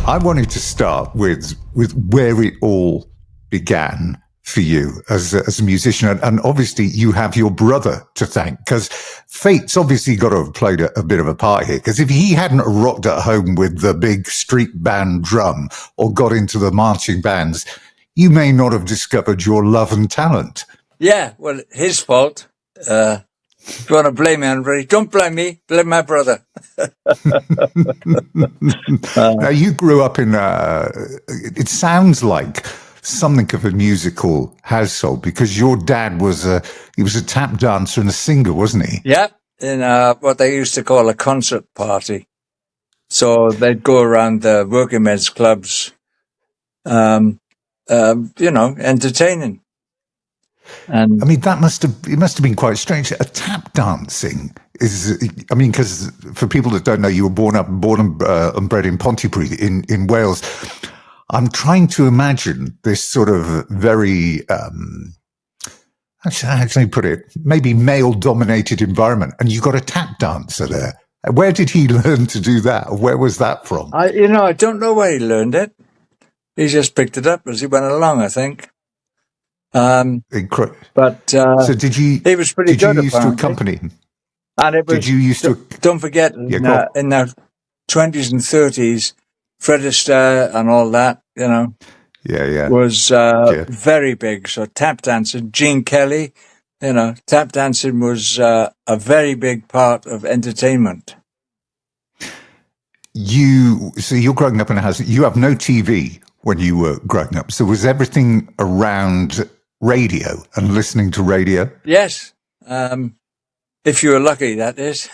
I wanted to start with where it all began for you as a musician, and obviously you have your brother to thank, because fate's obviously got to have played a bit of a part here, because if he hadn't rocked at home with the big street band drum or got into the marching bands, you may not have discovered your love and talent. Yeah, well, his fault. If you want to blame anybody, don't blame me, blame my brother. Now, you grew up in, it sounds like something of a musical household, because your dad was he was a tap dancer and a singer, wasn't he? Yeah, in what they used to call a concert party. So they'd go around the working men's clubs, entertaining. And I mean, it must have been quite strange. A tap dancing is, I mean, because for people that don't know, you were born and bred in Pontypridd in Wales. I'm trying to imagine this sort of very, how should I put it, maybe male-dominated environment, and you got a tap dancer there. Where did he learn to do that? Where was that from? I don't know where he learned it. He just picked it up as he went along, I think. But so did you? He was pretty good. Did you used to accompany him? And it was. Did you used to? Don't forget, in their 20s and 30s, Fred Astaire and all that, was very big. So tap dancing, Gene Kelly, tap dancing was a very big part of entertainment. So you're growing up in a house. You have no TV when you were growing up. So was everything around radio and listening to radio? Yes. If you were lucky, that is.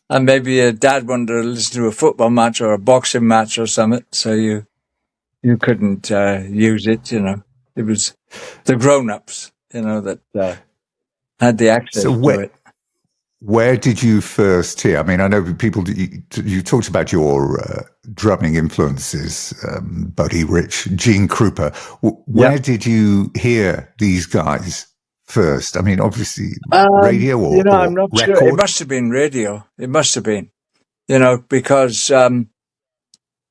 And maybe your dad wanted to listen to a football match or a boxing match or something, so you couldn't use it, It was the grown-ups, that had the access to it. Where did you first hear? I mean, I know people, you talked about your drumming influences, Buddy Rich, Gene Krupa. Where did you hear these guys first? I mean, obviously radio or I'm not record? sure. It must have been radio. It must have been, because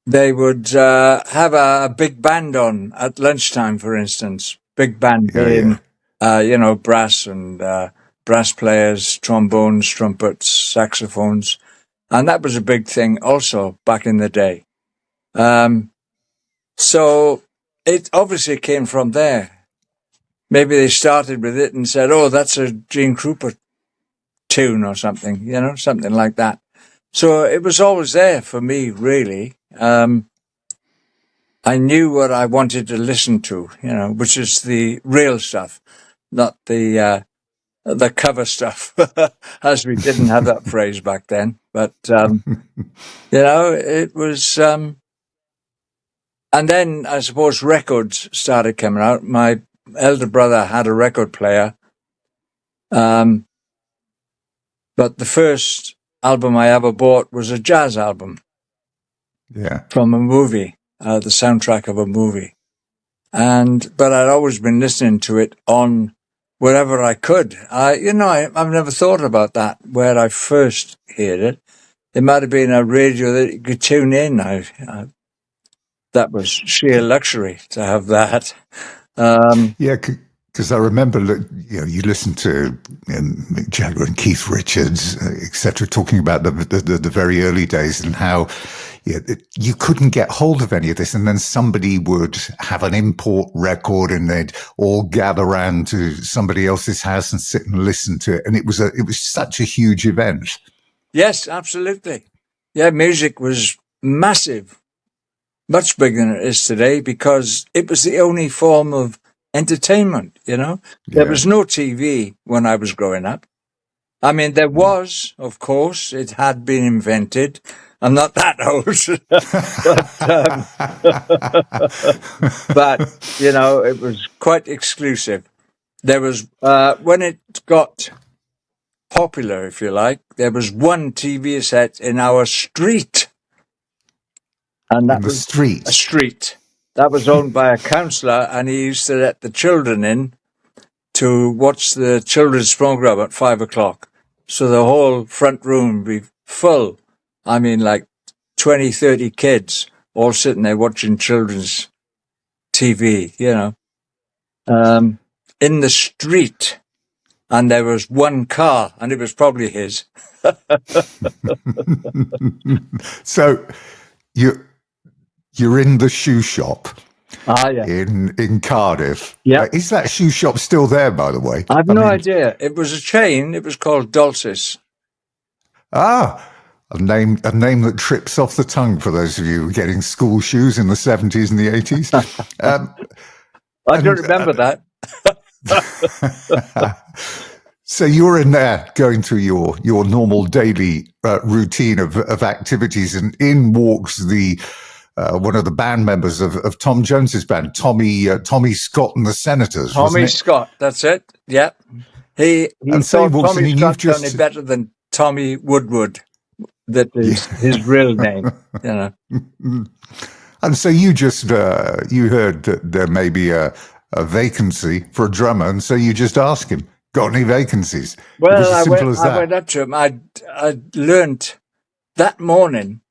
they would have a big band on at lunchtime, for instance. Big band being, brass and brass players, trombones, trumpets, saxophones. And that was a big thing also back in the day. So it obviously came from there. Maybe they started with it and said, oh, that's a Gene Krupa tune or something, something like that. So it was always there for me, really. I knew what I wanted to listen to, which is the real stuff, not the cover stuff, as we didn't have that phrase back then. But, it was... and then, I suppose, records started coming out. My elder brother had a record player. But the first album I ever bought was a jazz album. Yeah. From a movie, the soundtrack of a movie. But I'd always been listening to it on wherever I could. I've never thought about that, where I first heard it. It might have been a radio that you could tune in. That was sheer luxury to have that. Because I remember, you listened to Mick Jagger and Keith Richards, etc., talking about the very early days and how you couldn't get hold of any of this, and then somebody would have an import record, and they'd all gather around to somebody else's house and sit and listen to it, and it was such a huge event. Yes, absolutely. Yeah, music was massive, much bigger than it is today, because it was the only form of entertainment, There was no TV when I was growing up. I mean, there was, of course, it had been invented. I'm not that old, but it was quite exclusive. There was, when it got popular, if you like, there was one TV set in our street. And that was a street. That was owned by a councillor, and he used to let the children in to watch the children's program at 5:00. So the whole front room would be full. I mean, like 20, 30 kids all sitting there watching children's TV, in the street. And there was one car, and it was probably his. So you're in the shoe shop Yeah. in Cardiff. Yeah. Is that shoe shop still there, by the way? I have no idea. It was a chain. It was called Dulcis. A name that trips off the tongue for those of you getting school shoes in the 70s and the 80s. I don't remember that. So you're in there going through your normal daily routine of activities, and in walks the one of the band members of Tom Jones's band, Tommy Scott and the Senators. Tommy Scott, that's it. Yeah, he and so he walks Tommy in, Scott done it better than Tommy Woodward. That is his real name, And so you just you heard that there may be a vacancy for a drummer, and so you just ask him, got any vacancies? Well, I went up to him. I learnt that morning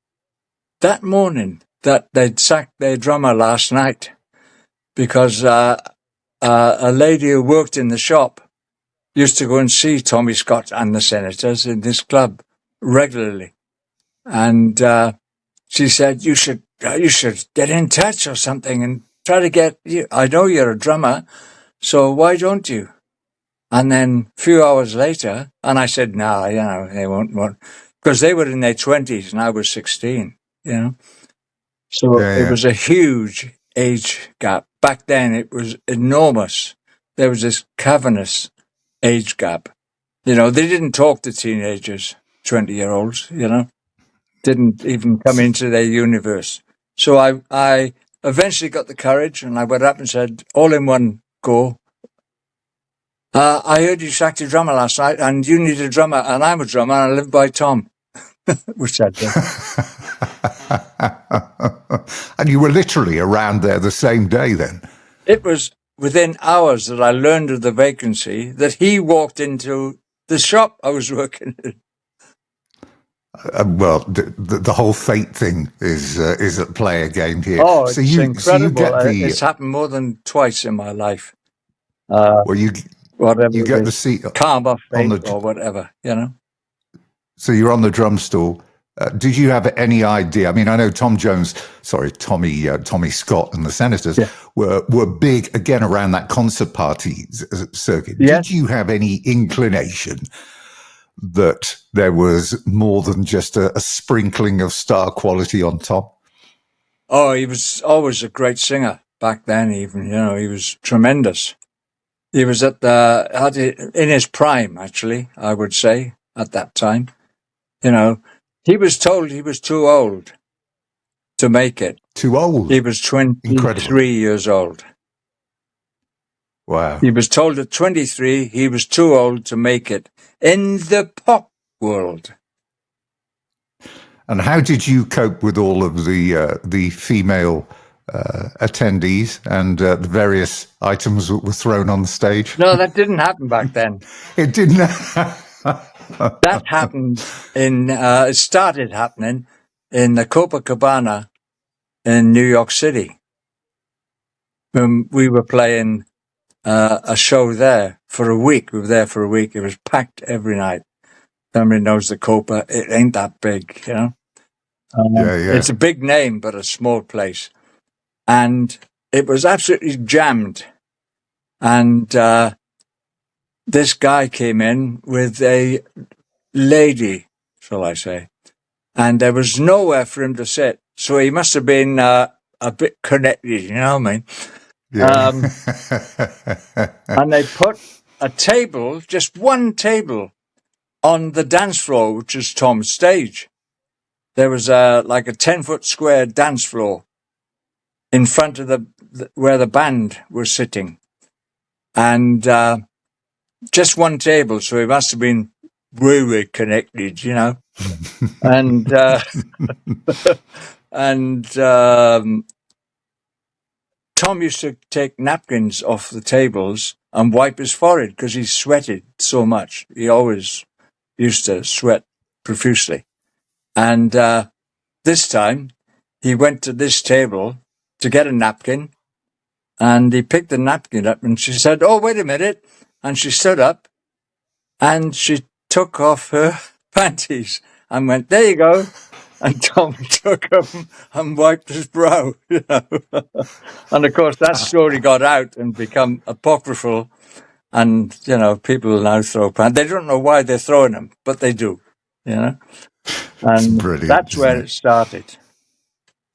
that they'd sacked their drummer last night because a lady who worked in the shop used to go and see Tommy Scott and the Senators in this club regularly. And she said, you should get in touch or something and try to get you. I know you're a drummer, so why don't you? And then a few hours later, and I said, no, they won't, because they were in their 20s and I was 16, So it was a huge age gap. Back then it was enormous. There was this cavernous age gap. They didn't talk to teenagers, 20-year-olds, didn't even come into their universe. So I eventually got the courage and I went up and said, all in one go, I heard you sacked your drummer last night and you need a drummer and I'm a drummer and I live by Tom, which I did. And you were literally around there the same day then? It was within hours that I learned of the vacancy that he walked into the shop I was working in. Well, the whole fate thing is at play again here. Oh, it's incredible. So you get it's happened more than twice in my life. Well, you get the seat karma, fate, or whatever, So you're on the drum stool. Did you have any idea? I mean, I know Tommy Scott and the Senators were big again around that concert party circuit. Yeah. Did you have any inclination that there was more than just a sprinkling of star quality on top? Oh, he was always a great singer back then. Even he was tremendous. He was in his prime, actually. I would say at that time. He was told he was too old to make it. Too old? He was 23 years old. Wow. He was told at 23 he was too old to make it in the pop world. And how did you cope with all of the female attendees and the various items that were thrown on the stage? No, that didn't happen back then. It didn't. That happened it started happening in the Copacabana in New York City. When we were playing a show there for a week. We were there for a week. It was packed every night. Somebody knows the Copa. It ain't that big, It's a big name, but a small place. And it was absolutely jammed. And this guy came in with a lady, shall I say, and there was nowhere for him to sit. So he must have been a bit connected, you know what I mean? Yeah. And they put a table, just one table, on the dance floor, which is Tom's stage. There was like a 10-foot square dance floor in front of where the band was sitting. And just one table, so he must have been really connected, And Tom used to take napkins off the tables and wipe his forehead because he sweated so much. He always used to sweat profusely. And this time, he went to this table to get a napkin, and he picked the napkin up, and she said, "Oh, wait a minute." And she stood up, and she took off her panties and went, "There you go." And Tom took them and wiped his brow, you know. And of course, that story got out and become apocryphal. And, you know, people now throw pants. They don't know why they're throwing them, but they do, you know. And brilliant, that's isn't where it? it started.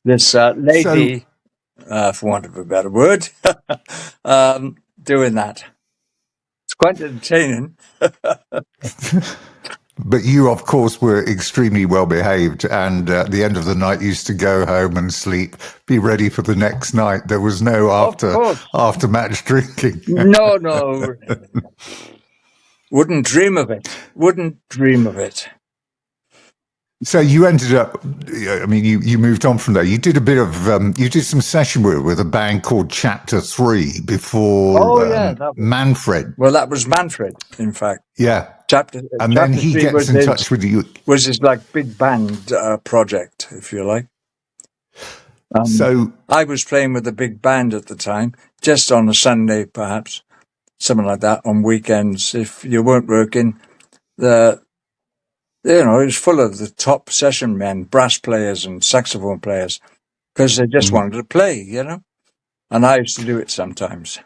This lady, for want of a better word, doing that. It's quite entertaining. But you, of course, were extremely well behaved, and at the end of the night, used to go home and sleep, be ready for the next night. There was no Of course. after match drinking. No. Wouldn't dream of it. Wouldn't dream of it. So you ended up, I mean, you moved on from there. You did a bit of, you did some session work with a band called Chapter 3 before Manfred. Well, that was Manfred, in fact. Yeah. Chapter then he 3 gets in touch with you. Was his like big band project, if you like. So I was playing with a big band at the time, just on a Sunday, perhaps, something like that, on weekends. If you weren't working, it was full of the top session men, brass players and saxophone players, because they just wanted to play, you know. And I used to do it sometimes.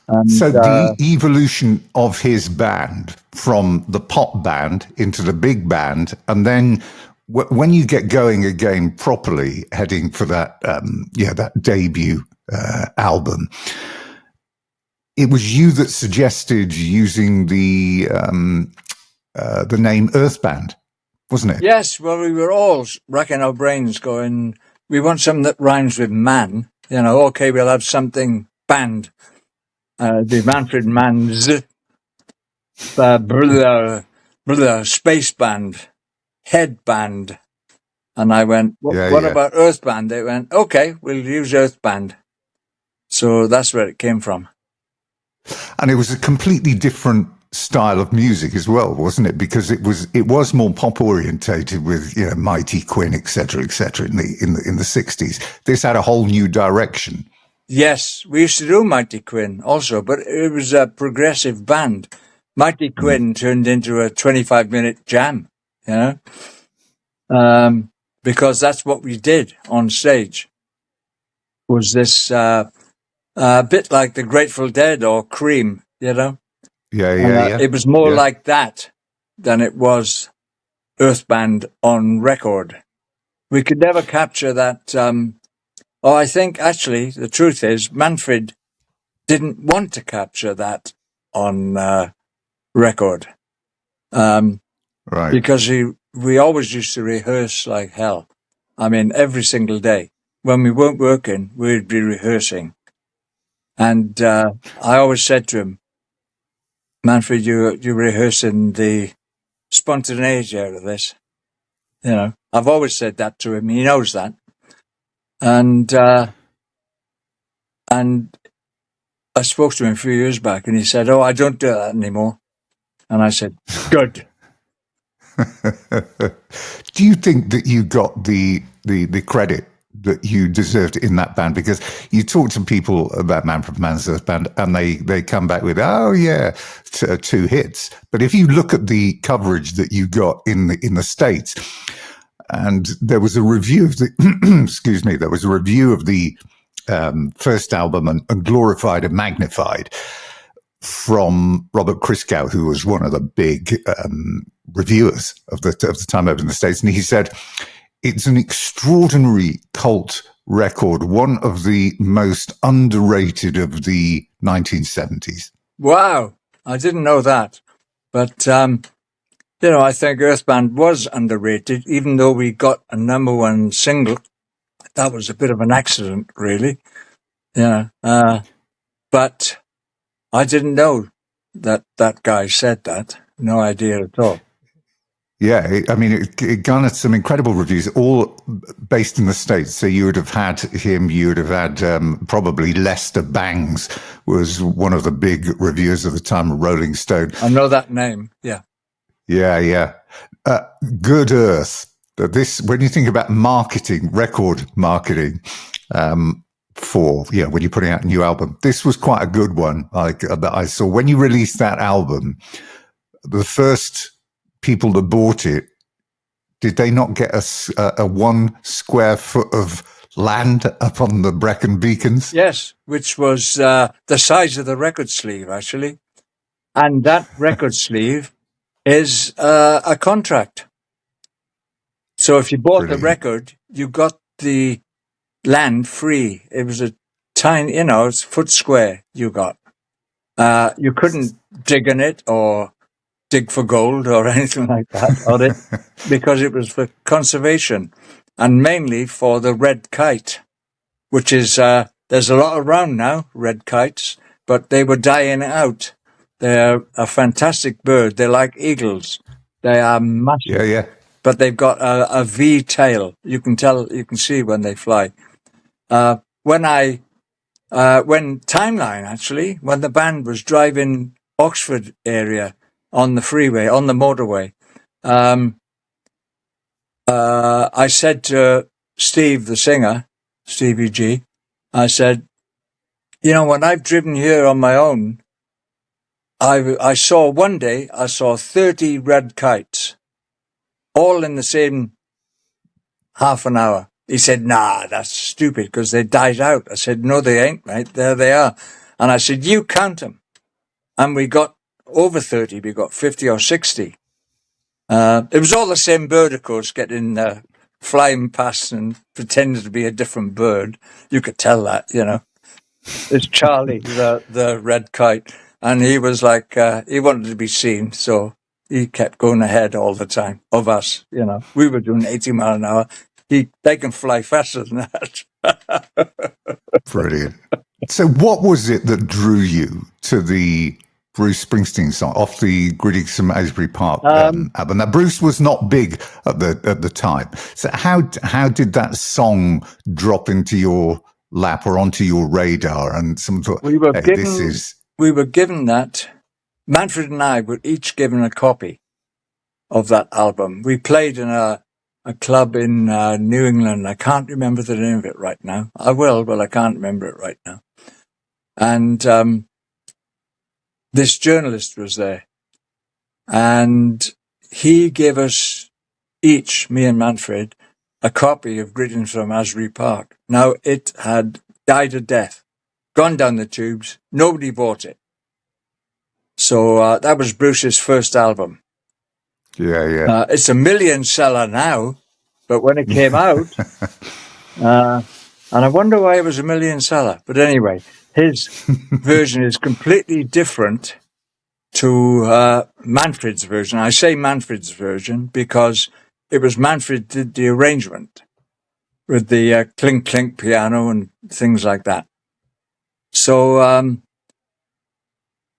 And, so the evolution of his band from the pop band into the big band, and then when you get going again properly, heading for that that debut album, it was you that suggested using the name Earth Band, wasn't it? Yes, well, we were all racking our brains going, we want something that rhymes with man. You know, okay, we'll have something band. The Manfred Mann's Space Band, Head Band. And I went, what about Earth Band? They went, okay, we'll use Earth Band. So that's where it came from. And it was a completely different style of music as well, wasn't it? Because it was more pop orientated with Mighty Quinn, etc., in the 60s. This had a whole new direction. Yes, we used to do Mighty Quinn also, but it was a progressive band. Mighty Quinn turned into a 25-minute jam, you know, because that's what we did on stage. Was this a bit like the Grateful Dead or Cream, you know? Yeah. It was more like that than it was Earth Band on record. We could never capture that. I think actually the truth is Manfred didn't want to capture that on record, right? Because we always used to rehearse like hell. I mean, every single day when we weren't working, we'd be rehearsing, and I always said to him, "Manfred, you're rehearsing the spontaneity out of this." You know, I've always said that to him. He knows that, and I spoke to him a few years back, and he said, "Oh, I don't do that anymore." And I said, "Good." Do you think that you got the credit that you deserved in that band? Because you talk to people about Manfred Mann's Earth Band, and they come back with, "Oh yeah, 2 hits." But if you look at the coverage that you got in the States, and there was a review of the excuse me, there was a review of the first album and Glorified and Magnified from Robert Christgau, who was one of the big reviewers of the time over in the States. And he said, it's an extraordinary cult record, one of the most underrated of the 1970s. Wow, I didn't know that. But, I think Earth Band was underrated, even though we got a #1 single. That was a bit of an accident, really. But I didn't know that guy said that. No idea at all. Yeah, I mean, it garnered some incredible reviews, all based in the States. So you would have had him, you would have had probably Lester Bangs was one of the big reviewers of the time, Rolling Stone. I know that name, yeah. Yeah. Good Earth. that this, when you think about marketing, record marketing, for, you know, when you're putting out a new album, this was quite a good one. Like that I saw when you released that album, the first people that bought it, did they not get a 1 square foot of land up on the Brecon Beacons? Yes, which was the size of the record sleeve, actually. And that record sleeve is a contract. So if you bought the record, you got the land free. It was a tiny, you know, it's foot square you got. You couldn't dig in it or dig for gold or anything like that on it because it was for conservation and mainly for the red kite, which is, there's a lot around now, red kites, but they were dying out. They're a fantastic bird. They're like eagles. They are massive. Yeah. But they've got a V tail. You can see when they fly. When Timeline, actually, when the band was driving Oxford area on the freeway, on the motorway, I said to Steve, the singer, Stevie G, I said, you know, when I've driven here on my own, I saw 30 red kites, all in the same half an hour. He said, nah, that's stupid because they died out. I said, no, they ain't, mate. There they are. And I said, you count them. And we got over 30. We got 50 or 60. It was all the same bird, of course, getting flying past and pretending to be a different bird. You could tell that, you know. It's Charlie, the red kite. And he was like, he wanted to be seen. So he kept going ahead all the time of us, you know. We were doing 80 miles an hour. They can fly faster than that. Brilliant. So what was it that drew you to the Bruce Springsteen song off the Gritty from Asbury Park album? Now, Bruce was not big at the time. So how did that song drop into your lap or onto your radar? And some thought, we were given that. Manfred and I were each given a copy of that album. We played in a club in New England. I can't remember the name of it right now. I will, but I can't remember it right now. And this journalist was there. And he gave us each, me and Manfred, a copy of Greetings from Asbury Park. Now, it had died a death, gone down the tubes. Nobody bought it. So that was Bruce's first album. Yeah. It's a million seller now, but when it came out, and I wonder why it was a million seller. But anyway, his version is completely different to Manfred's version. I say Manfred's version because it was Manfred did the arrangement with the clink clink piano and things like that. So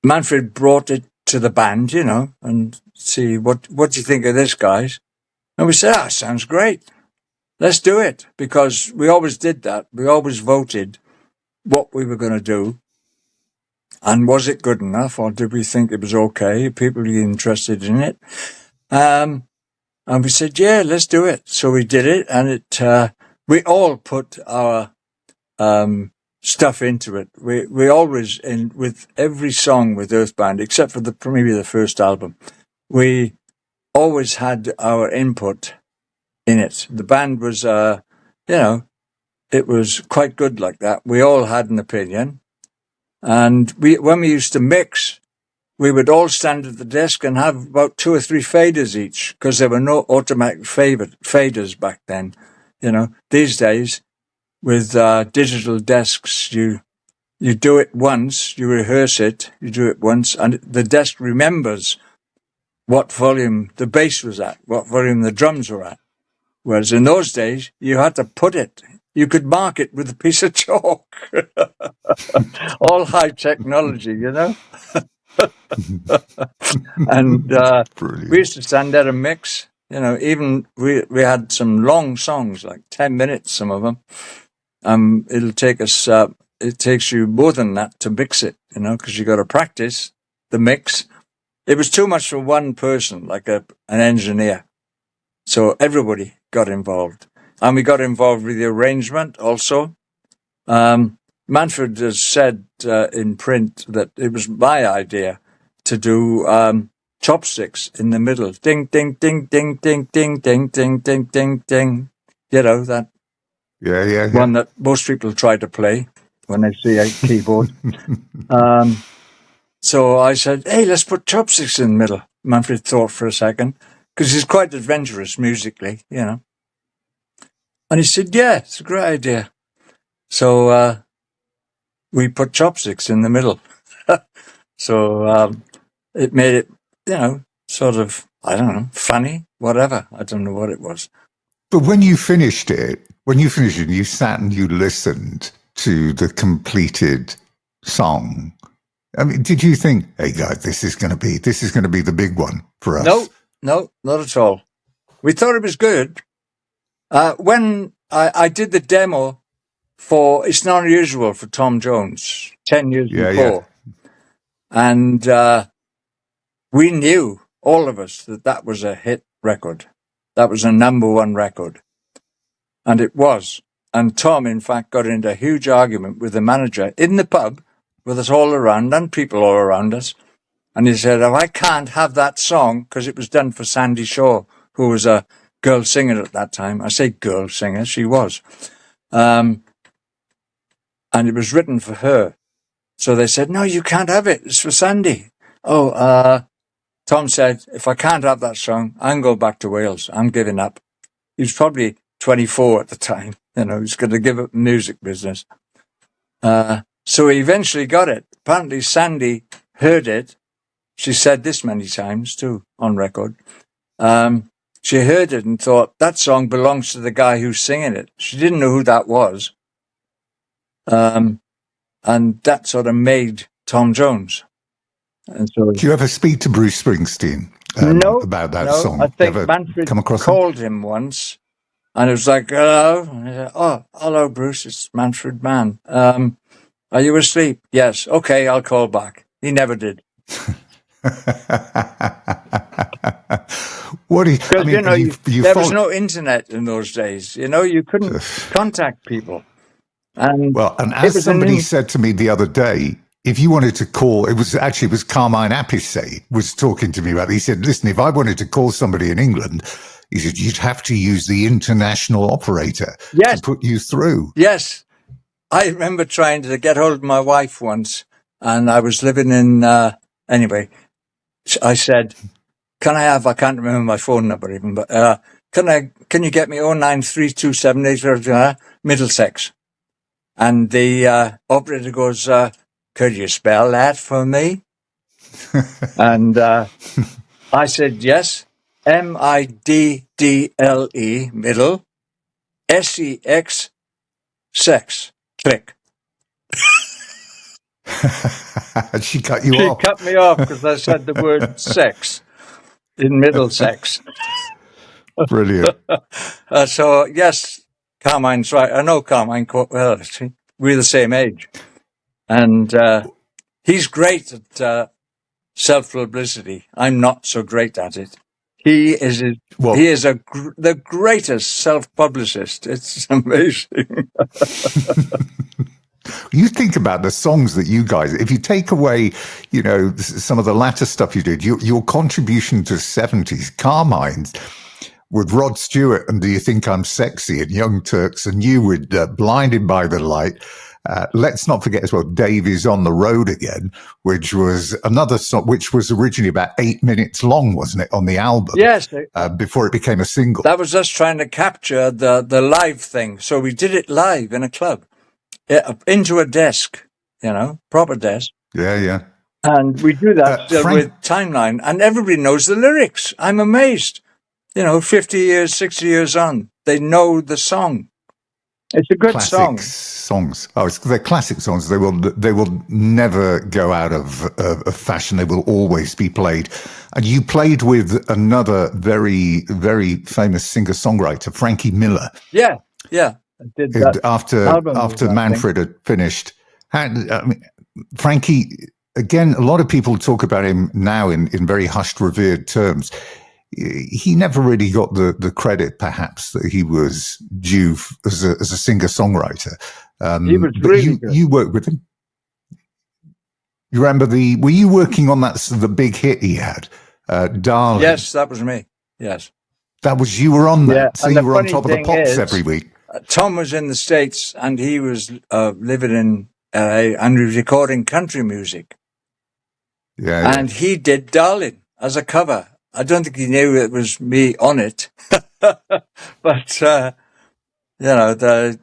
Manfred brought it to the band, you know, and see what do you think of this, guys? And we said, sounds great. Let's do it, because we always did that. We always voted what we were going to do. And was it good enough, or did we think it was okay? People were interested in it. And we said, yeah, let's do it. So we did it, and we all put our stuff into it. We always, with every song with Earthbound, except for maybe the first album, we always had our input in it. The band was, you know, it was quite good like that. We all had an opinion. And when we used to mix, we would all stand at the desk and have about 2 or 3 faders each, because there were no automatic faders back then. You know, these days, with digital desks, you do it once, you rehearse it, you do it once, and the desk remembers what volume the bass was at, what volume the drums were at. Whereas in those days, you had to put it. You could mark it with a piece of chalk. All high technology, you know. And we used to stand there and mix. You know, even we had some long songs, like 10 minutes, some of them. It'll take us. It takes you more than that to mix it, you know, because you got to practice the mix. It was too much for one person, like an engineer. So everybody got involved. And we got involved with the arrangement also. Manfred has said in print that it was my idea to do chopsticks in the middle. Ding, ding, ding, ding, ding, ding, ding, ding, ding, ding, ding. You know, that one that most people try to play when they see a keyboard. So I said, hey, let's put chopsticks in the middle. Manfred thought for a second, because he's quite adventurous musically, you know. And he said, yeah, it's a great idea. So we put chopsticks in the middle. So it made it, you know, sort of, I don't know, funny, whatever. I don't know what it was. But when you finished it, you sat and you listened to the completed song. I mean, did you think, hey guys, this is going to be the big one for us? No, not at all. We thought it was good. When I did the demo for It's Not Unusual for Tom Jones 10 years before. And we knew, all of us, that was a hit record. That was a #1 record. And it was. And Tom, in fact, got into a huge argument with the manager in the pub with us all around and people all around us. And he said, oh, I can't have that song, because it was done for Sandy Shaw, who was a girl singer at that time. I say girl singer, she was. And it was written for her. So they said, no, you can't have it. It's for Sandy. Tom said, if I can't have that song, I'm going back to Wales. I'm giving up. He was probably 24 at the time. You know, he's going to give up the music business. So he eventually got it. Apparently Sandy heard it. She said this many times too, on record. She heard it and thought, that song belongs to the guy who's singing it. She didn't know who that was. And that sort of made Tom Jones. And so, do you ever speak to Bruce Springsteen about that song? I think Manfred called him once, and it was like, hello. And he said, oh, hello, Bruce, it's Manfred Mann. Are you asleep? Yes. Okay, I'll call back. He never did. Because, you know, there was no internet in those days. You know, you couldn't contact people. And as somebody said to me the other day, if you wanted to call, it was Carmine Appice was talking to me about it. He said, listen, if I wanted to call somebody in England, he said, you'd have to use the international operator to put you through. Yes. I remember trying to get hold of my wife once, and I was living in, anyway, I said, I can't remember my phone number even, but can you get me 0932788 Middlesex? And the operator goes, could you spell that for me? And I said, yes, MIDDLE, middle, SEX, sex, click. She cut you off. She cut me off because I said the word sex in Middlesex. Brilliant. So, yes, Carmine's right. I know Carmine quite well. We're the same age. And he's great at self-publicity. I'm not so great at it. He is the greatest self-publicist. It's amazing. You think about the songs that you guys, if you take away, you know, some of the latter stuff you did, your contribution to 70s, Carmine's, with Rod Stewart and Do You Think I'm Sexy and Young Turks, and you with Blinded by the Light. Let's not forget as well, Dave Is on the Road Again, which was another song, which was originally about 8 minutes long, wasn't it, on the album? Yes. Before it became a single. That was us trying to capture the live thing. So we did it live in a club, into a desk, you know, proper desk. Yeah. And we do that with Timeline, and everybody knows the lyrics. I'm amazed. You know, 50 years, 60 years on, they know the song. It's a good song. Songs. Oh, they're classic songs. They will never go out of fashion. They will always be played. And you played with another very, very famous singer-songwriter, Frankie Miller. Yeah. I did that after Manfred had finished. Frankie, again, a lot of people talk about him now in very hushed, revered terms. he never really got the credit, perhaps, that he was due as a singer-songwriter. He was But really good. you worked with him. You remember were you working on the big hit he had, Darling? Yes, that was me. Yes. You were on that. Yeah, So and you the were on funny top of the thing pops is, every week. Tom was in the States and he was living in LA and he was recording country music. Yeah. And he did Darling as a cover. I don't think he knew it was me on it. But, you know,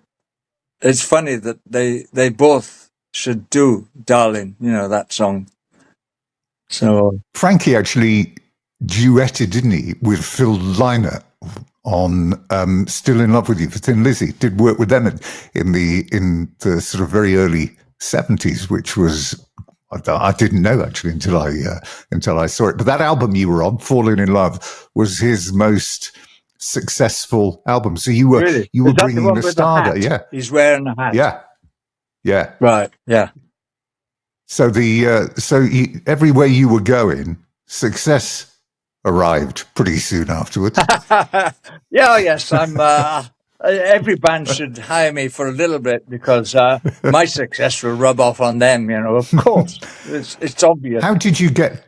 it's funny that they both should do Darling, you know, that song. So Frankie actually duetted, didn't he, with Phil Lynott on Still in Love with You for Thin Lizzy. Did work with them in the sort of very early 70s, which was, I didn't know actually until I saw it. But that album you were on, Falling in Love, was his most successful album. So you were really, you were is that the bringing one the with the star hat? there, yeah, He's wearing a hat. yeah. Right. Yeah. So everywhere you were going, success arrived pretty soon afterwards. Yeah. Yes. Every band should hire me for a little bit because my success will rub off on them. You know, of course, it's obvious. How did you get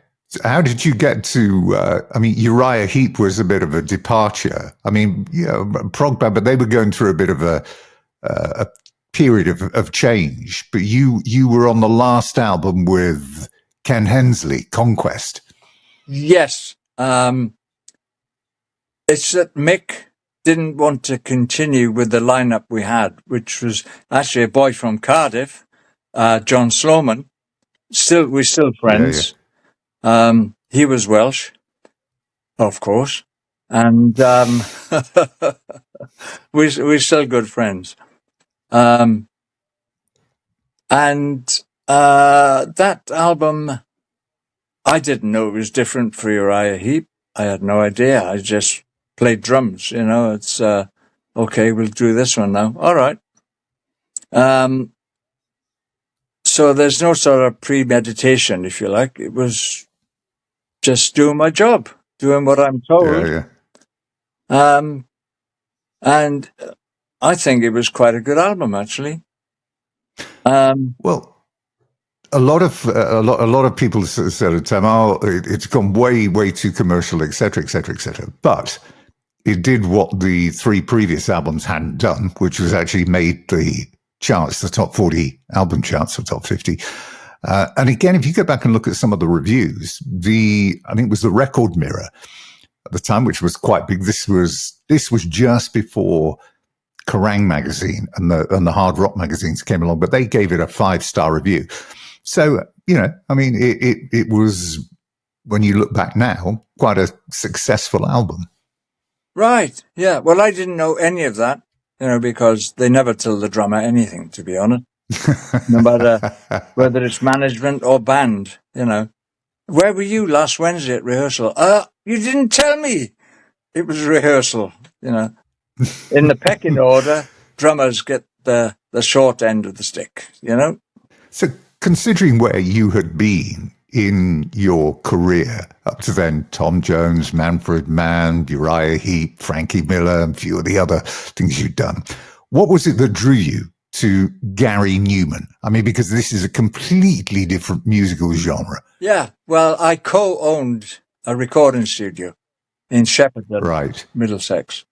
to? I mean, Uriah Heep was a bit of a departure. I mean, prog band, but they were going through a bit of a period of change. But you were on the last album with Ken Hensley, Conquest. Yes. It's that Mick didn't want to continue with the lineup we had, which was actually a boy from Cardiff, John Sloman. We're still friends. Yeah. He was Welsh, of course, and we're still good friends. And that album, I didn't know it was different for Uriah Heep. I had no idea. I just played drums, you know. It's okay, we'll do this one now. All right. So there's no sort of premeditation, if you like. It was just doing my job, doing what I'm told. Yeah. And I think it was quite a good album, actually. Well, a lot of people said at the time, "Oh, it's gone way too commercial, etc., etc., etc." But it did what the 3 previous albums hadn't done, which was actually made the charts, the top 40 album charts, or top 50. And again, if you go back and look at some of the reviews, I think it was the Record Mirror at the time, which was quite big. This was just before Kerrang magazine and the hard rock magazines came along, but they gave it a 5-star review. So, I mean, it was, when you look back now, quite a successful album. Right. Yeah. Well, I didn't know any of that, because they never tell the drummer anything, to be honest. No matter whether it's management or band, Where were you last Wednesday at rehearsal? You didn't tell me it was rehearsal, In the pecking order, drummers get the short end of the stick, So considering where you had been in your career up to then, Tom Jones, Manfred Mann, Uriah Heep, Frankie Miller, and a few of the other things you'd done, what was it that drew you to Gary Newman? I mean, because this is a completely different musical genre. Yeah, well, I co-owned a recording studio in Shepperton, right, Middlesex.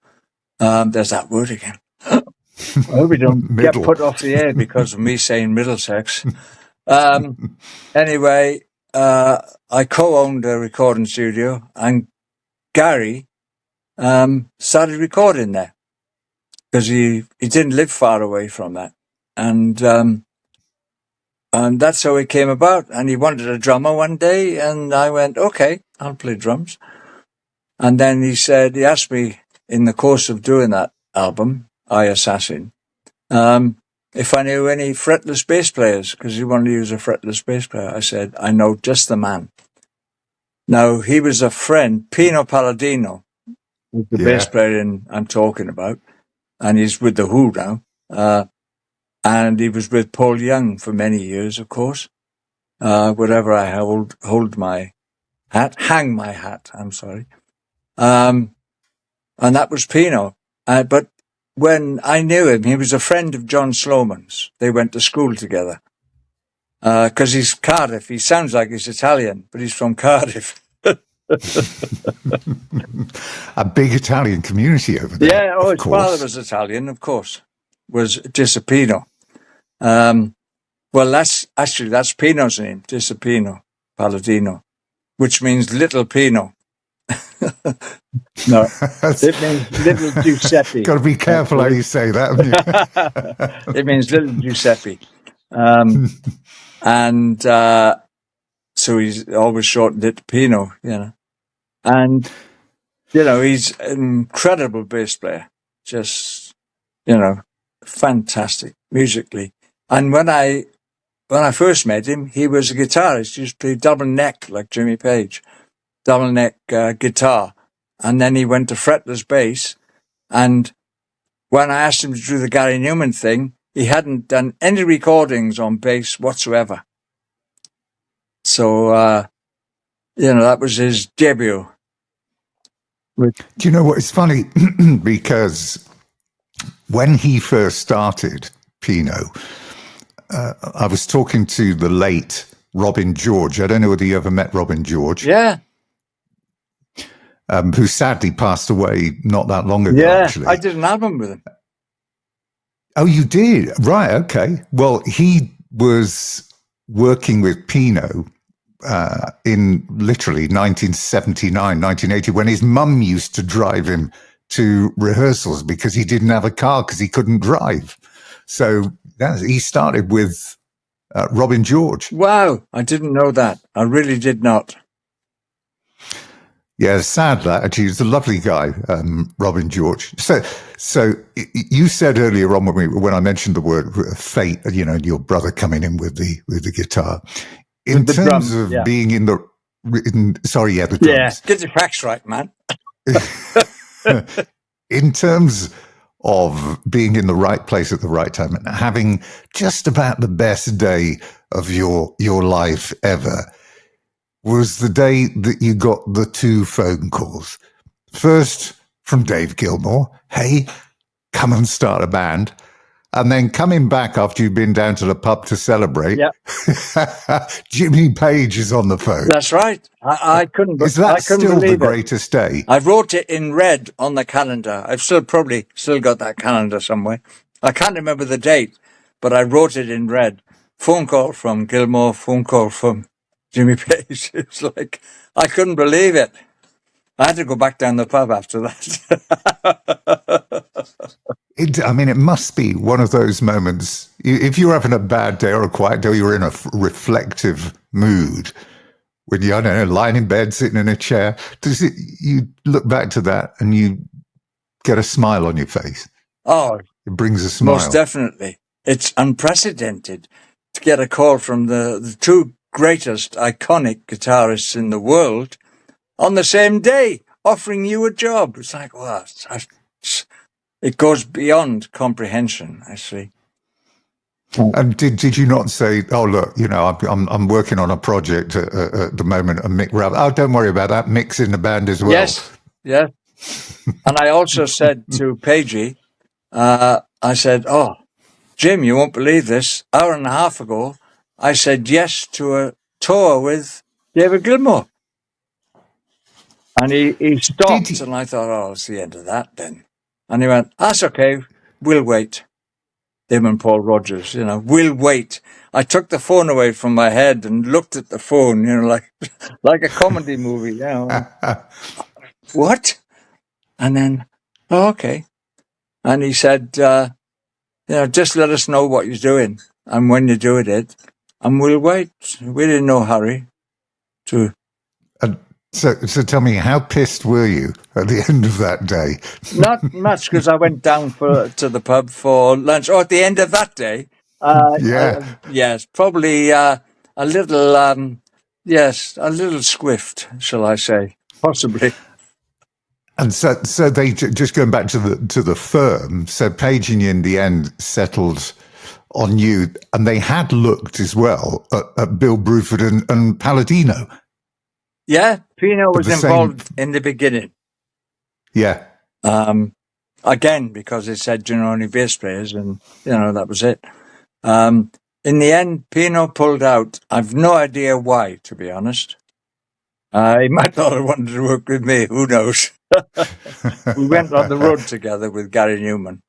There's that word again. I hope we don't get put off the air because of me saying Middlesex. Anyway, I co-owned a recording studio, and Gary started recording there because he didn't live far away from that, and that's how it came about. And he wanted a drummer one day, and I went, okay, I'll play drums. And then he asked me in the course of doing that album, I Assassin, if I knew any fretless bass players, because he wanted to use a fretless bass player. I said, I know just the man. Now, he was a friend, Pino Palladino, was the bass player I'm talking about, and he's with The Who now. And he was with Paul Young for many years, of course. Wherever I hold my hat, hang my hat, I'm sorry. and that was Pino. But when I knew him, he was a friend of John Sloman's. They went to school together. Because he's Cardiff. He sounds like he's Italian, but he's from Cardiff. A big Italian community over there. Yeah, his father was Italian, of course, was Disapino. Well, that's Pino's name, Disapino Palladino, which means little Pino. No, it means little Giuseppe. Got to be careful how you say that, haven't you? It means little Giuseppe. And so he's always shortened it to Pino, And, he's an incredible bass player. Just, fantastic musically. And when I first met him, he was a guitarist. He used to play double neck like Jimmy Page, double neck guitar. And then he went to fretless bass. And when I asked him to do the Gary Newman thing, he hadn't done any recordings on bass whatsoever. So, that was his debut. Do you know what? It's funny because when he first started Pino, I was talking to the late Robin George. I don't know whether you ever met Robin George. Yeah. Who sadly passed away not that long ago, actually. I did an album with him. Oh, you did? Right, okay. Well, he was working with Pino in literally 1979, 1980, when his mum used to drive him to rehearsals because he didn't have a car because he couldn't drive. So he started with Robin George. Wow, I didn't know that. I really did not. Yeah, sad that. Actually, he's a lovely guy, Robin George. So you said earlier on when I mentioned the word fate, your brother coming in with the guitar. In terms of being in the drums. Yeah, get your facts right, man. In terms of being in the right place at the right time and having just about the best day of your life ever, was the day that you got the 2 phone calls. First from Dave Gilmour, hey, come and start a band. And then coming back after you've been down to the pub to celebrate, Jimmy Page is on the phone. That's right. I couldn't. Is that still the greatest day? I wrote it in red on the calendar. I've probably still got that calendar somewhere. I can't remember the date, but I wrote it in red. Phone call from Gilmour, phone call from Jimmy Page. It's like, I couldn't believe it. I had to go back down the pub after that. It must be one of those moments. If you're having a bad day or a quiet day, you're in a reflective mood. When you're, lying in bed, sitting in a chair, you look back to that and you get a smile on your face? Oh, it brings a smile. Most definitely. It's unprecedented to get a call from the 2 greatest iconic guitarists in the world on the same day, offering you a job. It's like, wow, it goes beyond comprehension, actually. And did you not say, oh, look, I'm working on a project at the moment, and Mick Rabb, oh, don't worry about that, Mick's in the band as well. Yes. And I also said to Pagey, I said, oh, Jim, you won't believe this. Hour and a half ago, I said yes to a tour with David Gilmour. And he stopped, and I thought, oh, it's the end of that then. And he went, that's okay, we'll wait. Him and Paul Rogers, we'll wait. I took the phone away from my head and looked at the phone, like a comedy movie, What? And then, oh, okay. And he said, just let us know what you're doing and when you're doing it, and we'll wait. We're in no hurry to... So tell me, how pissed were you at the end of that day? Not much, because I went down to the pub for lunch. Oh, at the end of that day? Yes, probably a little, a little squiffed, shall I say, possibly. And so they, just going back to the firm, so Page and you in the end settled on you, and they had looked as well at Bill Bruford and Palladino. Yeah, Pino was involved in the beginning. Yeah. Again, because it said only bass players, and that was it. In the end, Pino pulled out. I've no idea why, to be honest. He might not have wanted to work with me. Who knows? We went on the road together with Gary Newman.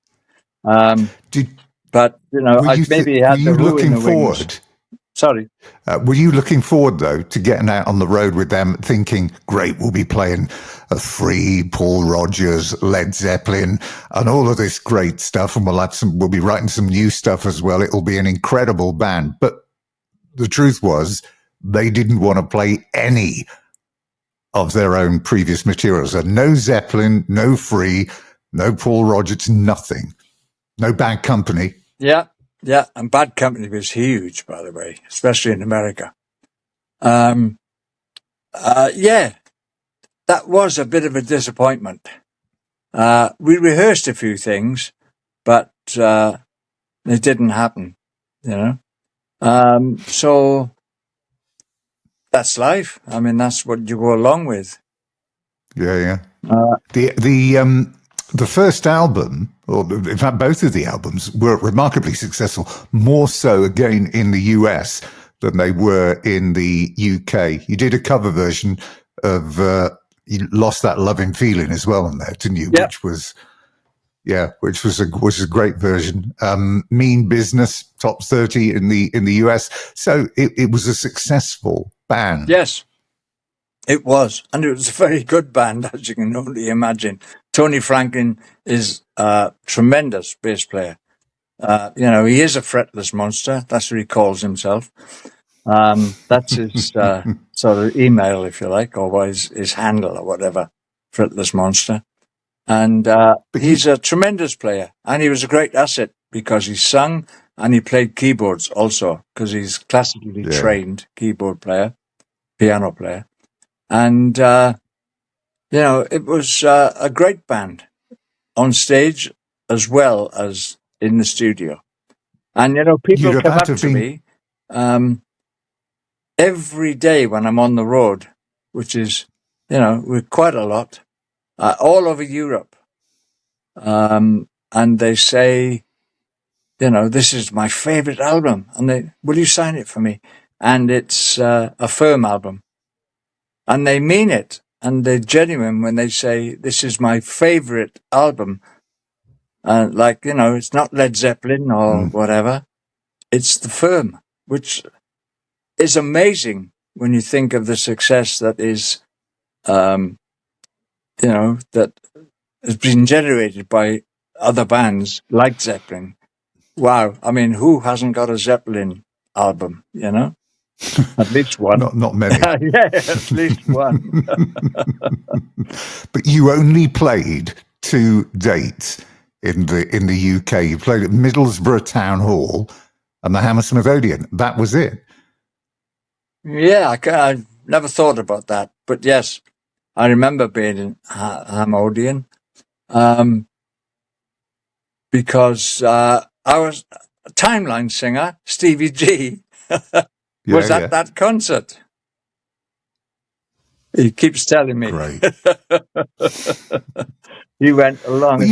But maybe he were had the you Who in looking the wings. forward? Sorry. Were you looking forward, though, to getting out on the road with them, thinking, great, we'll be playing a Free, Paul Rogers, Led Zeppelin, and all of this great stuff, and we'll be writing some new stuff as well. It'll be an incredible band. But the truth was, they didn't want to play any of their own previous materials. So no Zeppelin, no Free, no Paul Rogers, nothing. No Bad Company. Yeah. Yeah, and Bad Company was huge, by the way, especially in America. Yeah, that was a bit of a disappointment. We rehearsed a few things, but it didn't happen, So that's life. I mean, that's what you go along with. Yeah. The first album, or in fact, both of the albums were remarkably successful, more so again in the US than they were in the UK. You did a cover version of You Lost That Loving Feeling as well on there, didn't you? Yep. Which was a great version. Mean Business, top 30 in the US. So it was a successful band. Yes. It was, and it was a very good band, as you can only imagine. Tony Franklin is a tremendous bass player. He is a fretless monster. That's what he calls himself. That's his sort of email, if you like, or his handle or whatever, fretless monster. And he's a tremendous player, and he was a great asset because he sung and he played keyboards also, because he's classically trained keyboard player, piano player. And, it was a great band on stage as well as in the studio. And, people come up to me every day when I'm on the road, which is, with quite a lot, all over Europe. And they say, this is my favorite album. And will you sign it for me? And it's a Firm album. And they mean it, and they're genuine when they say, this is my favorite album. It's not Led Zeppelin or whatever. It's The Firm, which is amazing when you think of the success that is, that has been generated by other bands like Zeppelin. Wow. I mean, who hasn't got a Zeppelin album, At least one. Not many. Yeah, at least one. But you only played 2 dates in the UK. You played at Middlesbrough Town Hall and the Hammersmith Odeon. That was it. Yeah, I never thought about that. But yes, I remember being in Ham Odeon because I was a Timeline singer, Stevie G. was at that concert. He keeps telling me. Great. He went along. Were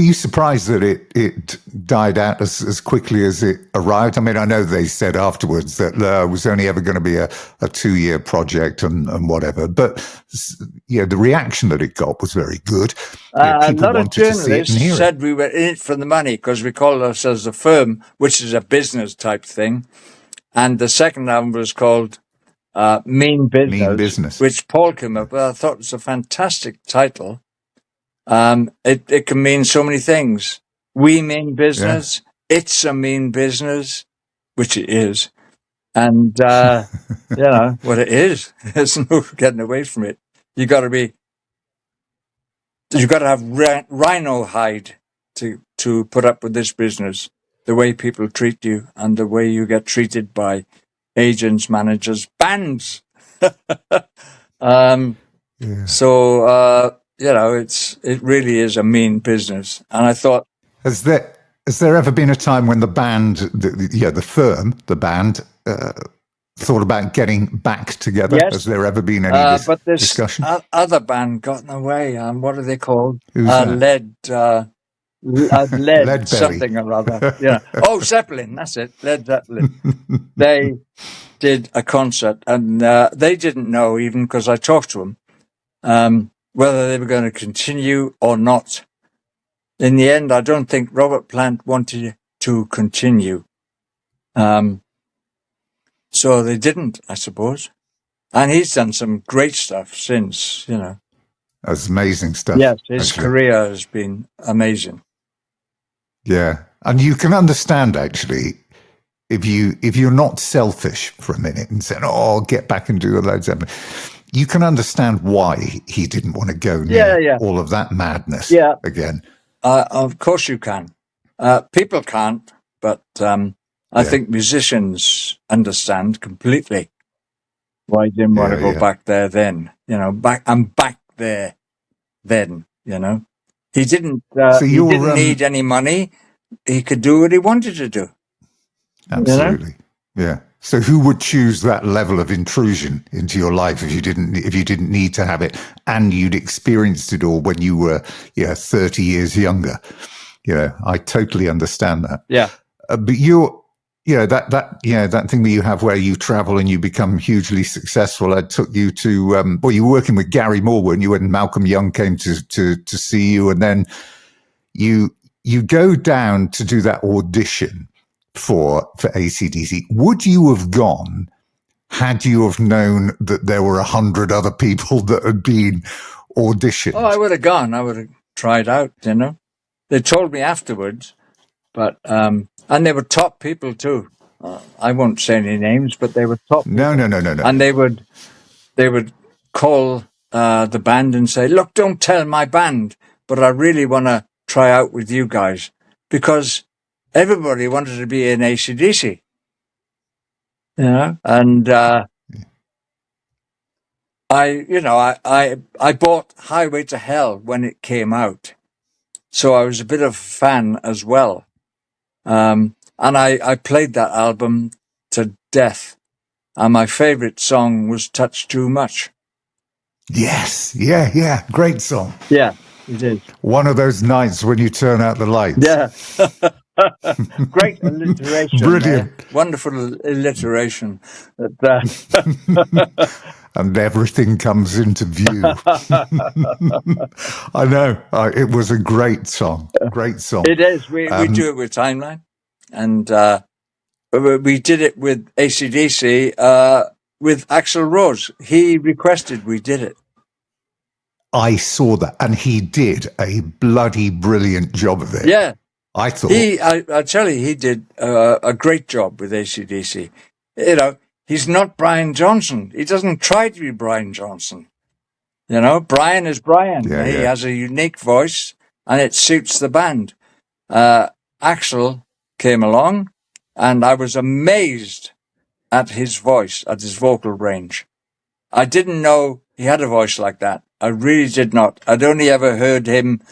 you surprised that it died out as quickly as it arrived? I mean, I know they said afterwards that it was only ever going to be a 2-year project and whatever, but the reaction that it got was very good. A lot of journalists said we were in it for the money because we called ourselves a firm, which is a business type thing. And the second album was called Mean Business, which Paul came up with. I thought it was a fantastic title. It can mean so many things. We mean business. Yeah. It's a mean business, which it is. And, what it is. There's no getting away from it. You got to have rhino hide to put up with this business. The way people treat you and the way you get treated by agents, managers, bands. So, it really is a mean business. And I thought, has there ever been a time when the band, the firm, the band, thought about getting back together? Yes. Has there ever been any But this discussion? other band got in the way. What are they called? Who's that? Led Leadbelly. something or other. Yeah. Oh, Zeppelin. That's it. Led Zeppelin. They did a concert, and they didn't know, even because I talked to them, whether they were going to continue or not. In the end, I don't think Robert Plant wanted to continue. So they didn't, I suppose. And he's done some great stuff since, That's amazing stuff. Yes, his actually. career has been amazing. Yeah. And you can understand, actually, if you're not selfish for a minute and saying, "Oh, I'll get back and do a load of," you can understand why he didn't want to go near all of that madness again. Of course you can. People can't, but I think musicians understand completely why he didn't want to go back there then. Back there then, He didn't need any money. He could do what he wanted to do. Absolutely. Yeah. So who would choose that level of intrusion into your life if you didn't need to have it, and you'd experienced it all when you were 30 years younger? I totally understand that. Yeah. But that thing that you have where you travel and you become hugely successful. I took you to you were working with Gary Moore, weren't you, when Malcolm Young came to see you, and then you go down to do that audition for AC/DC. Would you have gone had you have known that there were 100 other people that had been auditioned? Oh, I would have gone. I would have tried out, They told me afterwards, but and they were top people too. I won't say any names, but they were top people. No. And they would call the band and say, "Look, don't tell my band, but I really want to try out with you guys," because everybody wanted to be in AC/DC, and I bought Highway to Hell when it came out, so I was a bit of a fan as well, and I played that album to death, and my favorite song was "Touch Too Much." Yes, yeah, great song. Yeah, it is. One of those nights when you turn out the lights. Yeah. Great alliteration. Brilliant. Wonderful alliteration. And everything comes into view. I know. It was a great song. Great song. It is. We do it with Timeline. And we did it with AC/DC with Axl Rose. He requested we did it. I saw that. And he did a bloody brilliant job of it. Yeah. I thought. I tell you, he did a great job with AC/DC. He's not Brian Johnson. He doesn't try to be Brian Johnson. Brian is Brian. Yeah, he has a unique voice, and it suits the band. Axl came along, and I was amazed at his voice, at his vocal range. I didn't know he had a voice like that. I really did not. I'd only ever heard him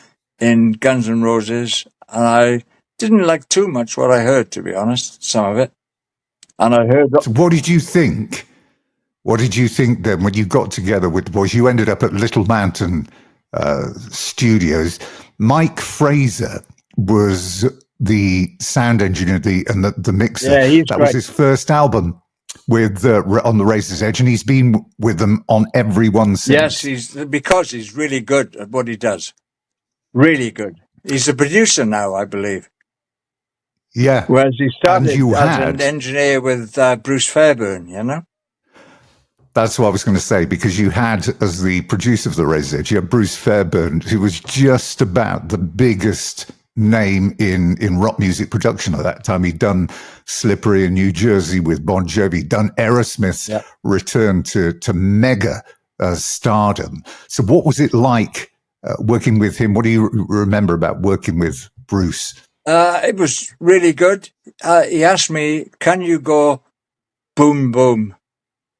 in Guns N' Roses, and I didn't like too much what I heard, to be honest, some of it. And I heard... So what did you think? What did you think then when you got together with the boys? You ended up at Little Mountain Studios. Mike Fraser was the sound engineer and the mixer. Yeah, he's that great. Was his first album with on the Razor's Edge, and he's been with them on every one since. Yes, because he's really good at what he does. Really good. He's a producer now, I believe. Yeah. Whereas he started as an engineer with Bruce Fairbairn, That's what I was going to say, because you had, as the producer of the Razor's Edge, you had Bruce Fairbairn, who was just about the biggest name in rock music production at that time. He'd done Slippery in New Jersey with Bon Jovi, he'd done Aerosmith's return to mega stardom. So what was it like working with him? What do you remember about working with Bruce? It was really good. He asked me, "Can you go boom, boom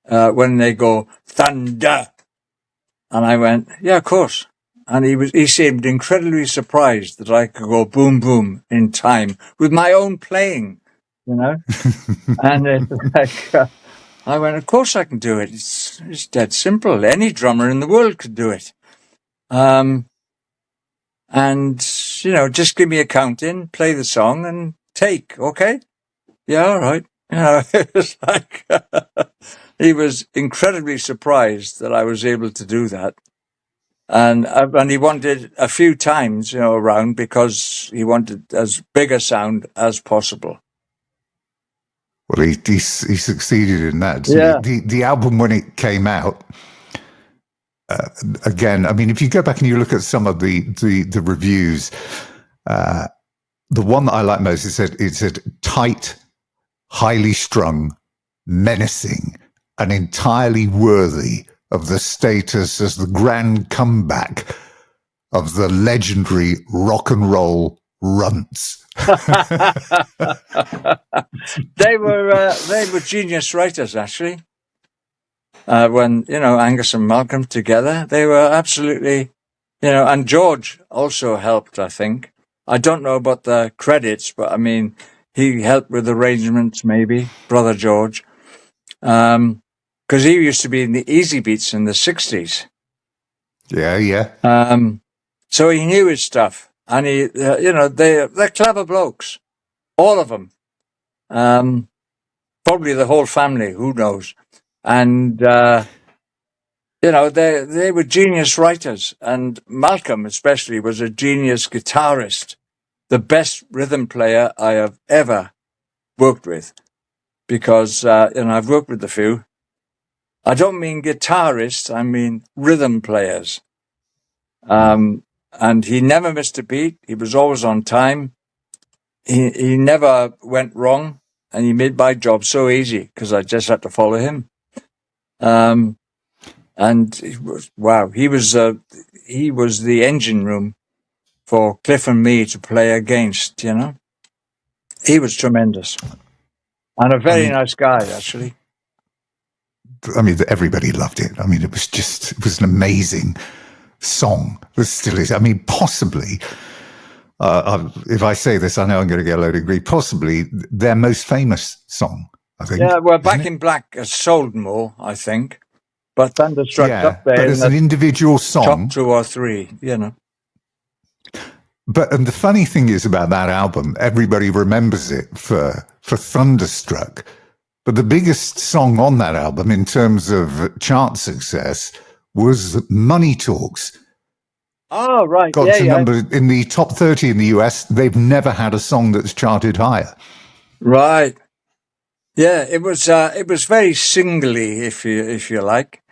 when they go thunder?" And I went, "Yeah, of course." And he seemed incredibly surprised that I could go boom, boom in time with my own playing, And it's like, I went, of course I can do it. It's dead simple. Any drummer in the world could do it. And, just give me a count in, play the song and take, okay? Yeah, all right. It was like, he was incredibly surprised that I was able to do that. And he wanted a few times, around, because he wanted as big a sound as possible. Well, he succeeded in that. Yeah. The album, when it came out, again, I mean, if you go back and you look at some of the reviews, the one that I like most, it said tight, highly strung, menacing, and entirely worthy of the status as the grand comeback of the legendary rock and roll runts. They were genius writers, actually. When Angus and Malcolm together, they were absolutely, and George also helped. I think, I don't know about the credits, but I mean, he helped with arrangements, maybe, brother George, because he used to be in the Easy Beats in the 60s. Yeah. So he knew his stuff, and they're clever blokes, all of them. Probably the whole family, who knows? And they were genius writers, and Malcolm especially was a genius guitarist, the best rhythm player I have ever worked with, because I've worked with a few. I don't mean guitarists, I mean rhythm players. And he never missed a beat. He was always on time. He never went wrong, and he made my job so easy because I just had to follow him. And he was the engine room for Cliff and me to play against. He was tremendous, and a very nice guy, actually. I mean, everybody loved it. I mean, it was an amazing song. It still is. I mean, possibly, if I say this, I know I'm going to get a load of grief. Possibly their most famous song, I think. Yeah, well, Back in Black has sold more, I think. But Thunderstruck up there. But as an individual song, top 2 or 3, But and the funny thing is about that album, everybody remembers it for Thunderstruck. But the biggest song on that album in terms of chart success was Money Talks. Oh, right. Got to number in the top 30 in the US. They've never had a song that's charted higher. Right. Yeah, it was very singly, if you like,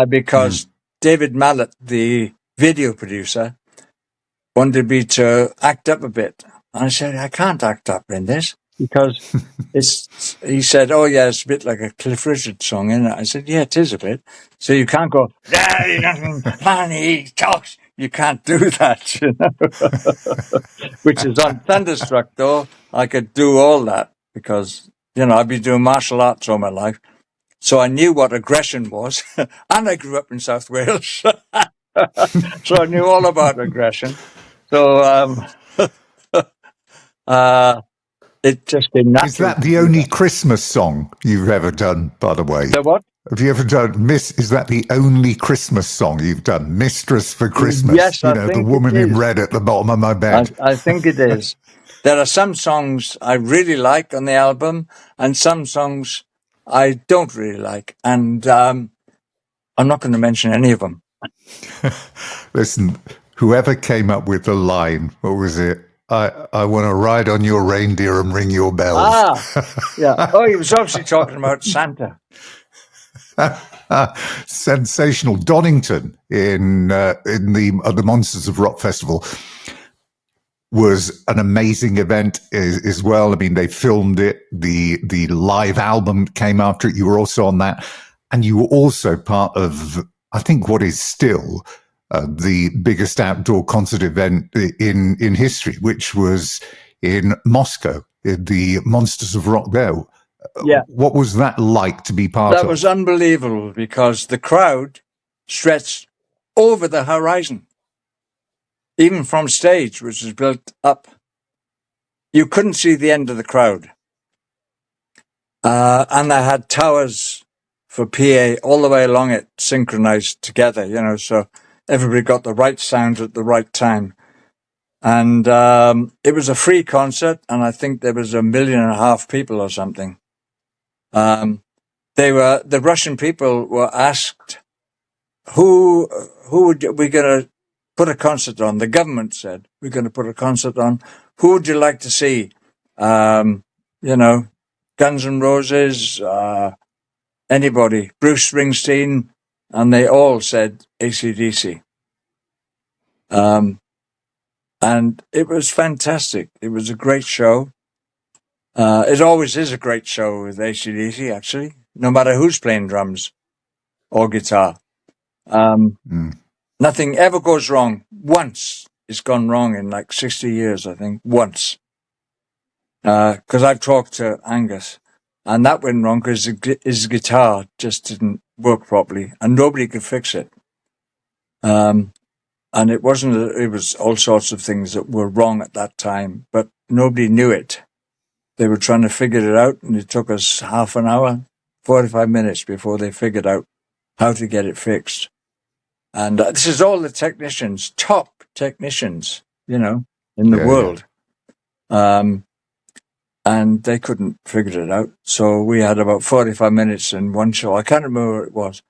because David Mallet, the video producer, wanted me to act up a bit. And I said, I can't act up in this because he said, oh yeah, it's a bit like a Cliff Richard song, isn't it? I said, yeah, it is a bit. So you can't go, money talks. You can't do that, which is on Thunderstruck, though. I could do all that because, I've been doing martial arts all my life. So I knew what aggression was. And I grew up in South Wales. So I knew all about aggression. So it just came natural. Is that the only Christmas song you've ever done, by the way? The what? Have you ever done is that the only Christmas song you've done? Mistress for Christmas. Yes, I think the woman in red at the bottom of my bed. I think it is. There are some songs I really like on the album and some songs I don't really like. And I'm not going to mention any of them. Listen, whoever came up with the line, what was it? I want to ride on your reindeer and ring your bells. Yeah. Oh, he was obviously talking about Santa. Sensational. Donington in the Monsters of Rock Festival was an amazing event as well. I mean, they filmed it. The live album came after it. You were also on that, and you were also part of, I think, what is still the biggest outdoor concert event in history, which was in Moscow, the Monsters of Rock there. Yeah. What was that like to be part of? That was unbelievable because the crowd stretched over the horizon. Even from stage, which was built up, you couldn't see the end of the crowd. And they had towers for PA all the way along it, synchronized together, so everybody got the right sound at the right time. And it was a free concert, and I think there was 1.5 million people or something. The Russian people were asked, who we going to put a concert on? The government said, we're going to put a concert on. Who would you like to see? Guns N' Roses, anybody, Bruce Springsteen, and they all said AC/DC. And it was fantastic. It was a great show. It always is a great show with AC/DC, actually, no matter who's playing drums or guitar. Nothing ever goes wrong. Once it's gone wrong in like 60 years, I think, once. Because I've talked to Angus, and that went wrong because his guitar just didn't work properly, and nobody could fix it. And it was all sorts of things that were wrong at that time, but nobody knew it. They were trying to figure it out, and it took us half an hour, 45 minutes before they figured out how to get it fixed. And this is all the technicians, top technicians, in the world. And they couldn't figure it out. So we had about 45 minutes in one show. I can't remember what it was.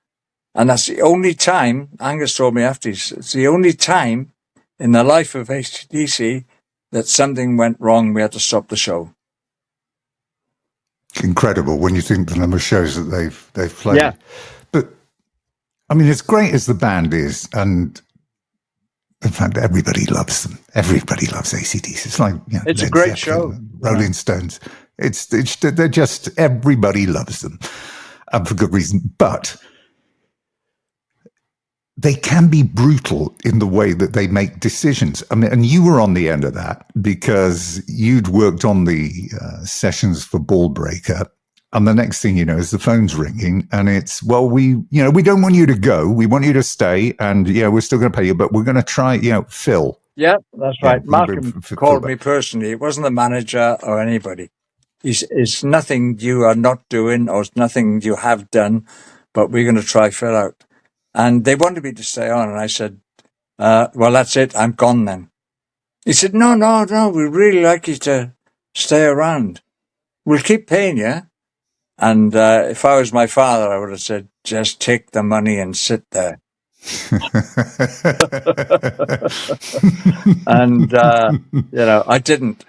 And that's the only time, Angus told me after, it's the only time in the life of AC/DC that something went wrong. We had to stop the show. Incredible when you think the number of shows that they've played. Yeah. But I mean, as great as the band is, and in fact, everybody loves them. Everybody loves AC/DC. It's like it's a great show. Rolling Stones. They're just, everybody loves them, and for good reason. But they can be brutal in the way that they make decisions. I mean, and you were on the end of that because you'd worked on the sessions for Ball Breaker, and the next thing you know is the phone's ringing, and it's, well, we don't want you to go, we want you to stay, and we're still going to pay you, but we're going to try, Phil. Yeah, that's right. Malcolm called me personally. It wasn't the manager or anybody. It's nothing you are not doing, or it's nothing you have done, but we're going to try Phil out. And they wanted me to stay on, and I said, well, that's it, I'm gone then. He said, no, we really like you to stay around. We'll keep paying you. And if I was my father, I would have said, just take the money and sit there. And, I didn't.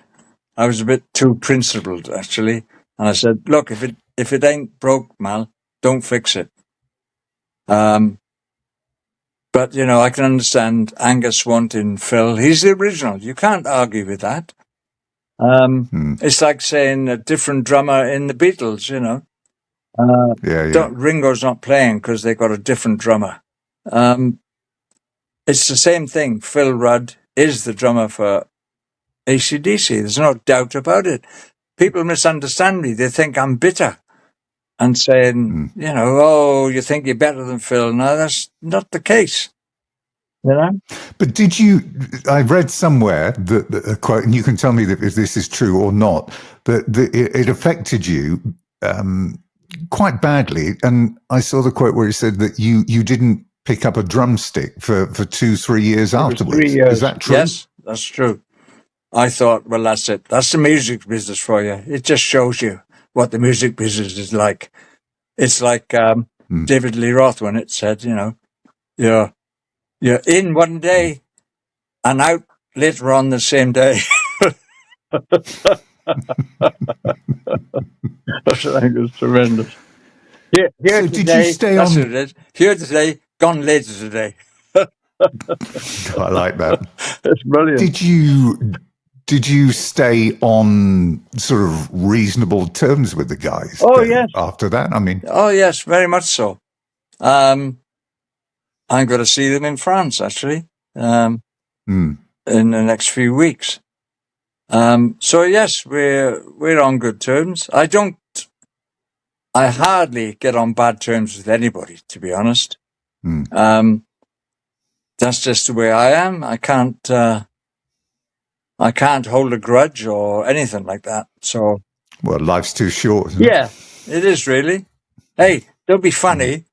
I was a bit too principled, actually. And I said, look, if it ain't broke, Mal, don't fix it. But, I can understand Angus wanting Phil. He's the original. You can't argue with that. It's like saying a different drummer in the Beatles, Ringo's not playing because they got a different drummer. It's the same thing. Phil Rudd is the drummer for AC/DC. There's no doubt about it. People misunderstand me. They think I'm bitter and saying, oh, you think you're better than Phil. No, that's not the case. But did you, I read somewhere that a quote, and you can tell me if this is true or not, that it affected you quite badly. And I saw the quote where it said that you didn't pick up a drumstick for 2-3 years afterwards. 3 years. Is that true? Yes, that's true. I thought, well, that's it. That's the music business for you. It just shows you what the music business is like. It's like David Lee Roth when it said, you're in one day and out later on the same day. I think it's tremendous. Here so today, did you stay on? What it is. Here today, gone later today. I like that. It's brilliant. Did you stay on sort of reasonable terms with the guys? Oh, yes. After that, I mean. Oh, yes, very much so. I'm going to see them in France, actually, in the next few weeks. So yes, we're on good terms. I hardly get on bad terms with anybody, to be honest. That's just the way I am. I can't hold a grudge or anything like that. So, well, life's too short. Isn't it? It is really. Hey, Don't be funny.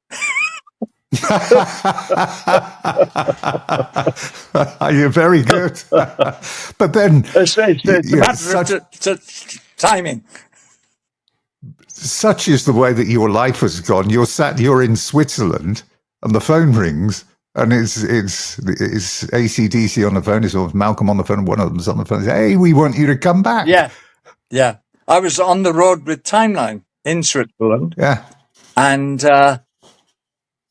You're very good. But then It's a matter such, of timing. such is the way that your life has gone. You're in Switzerland, and the phone rings, and it's AC/DC on the phone, it's Malcolm on the phone, and one of them's on the phone. Hey, we want you to come back. Yeah. I was on the road with Timeline in Switzerland. Yeah. And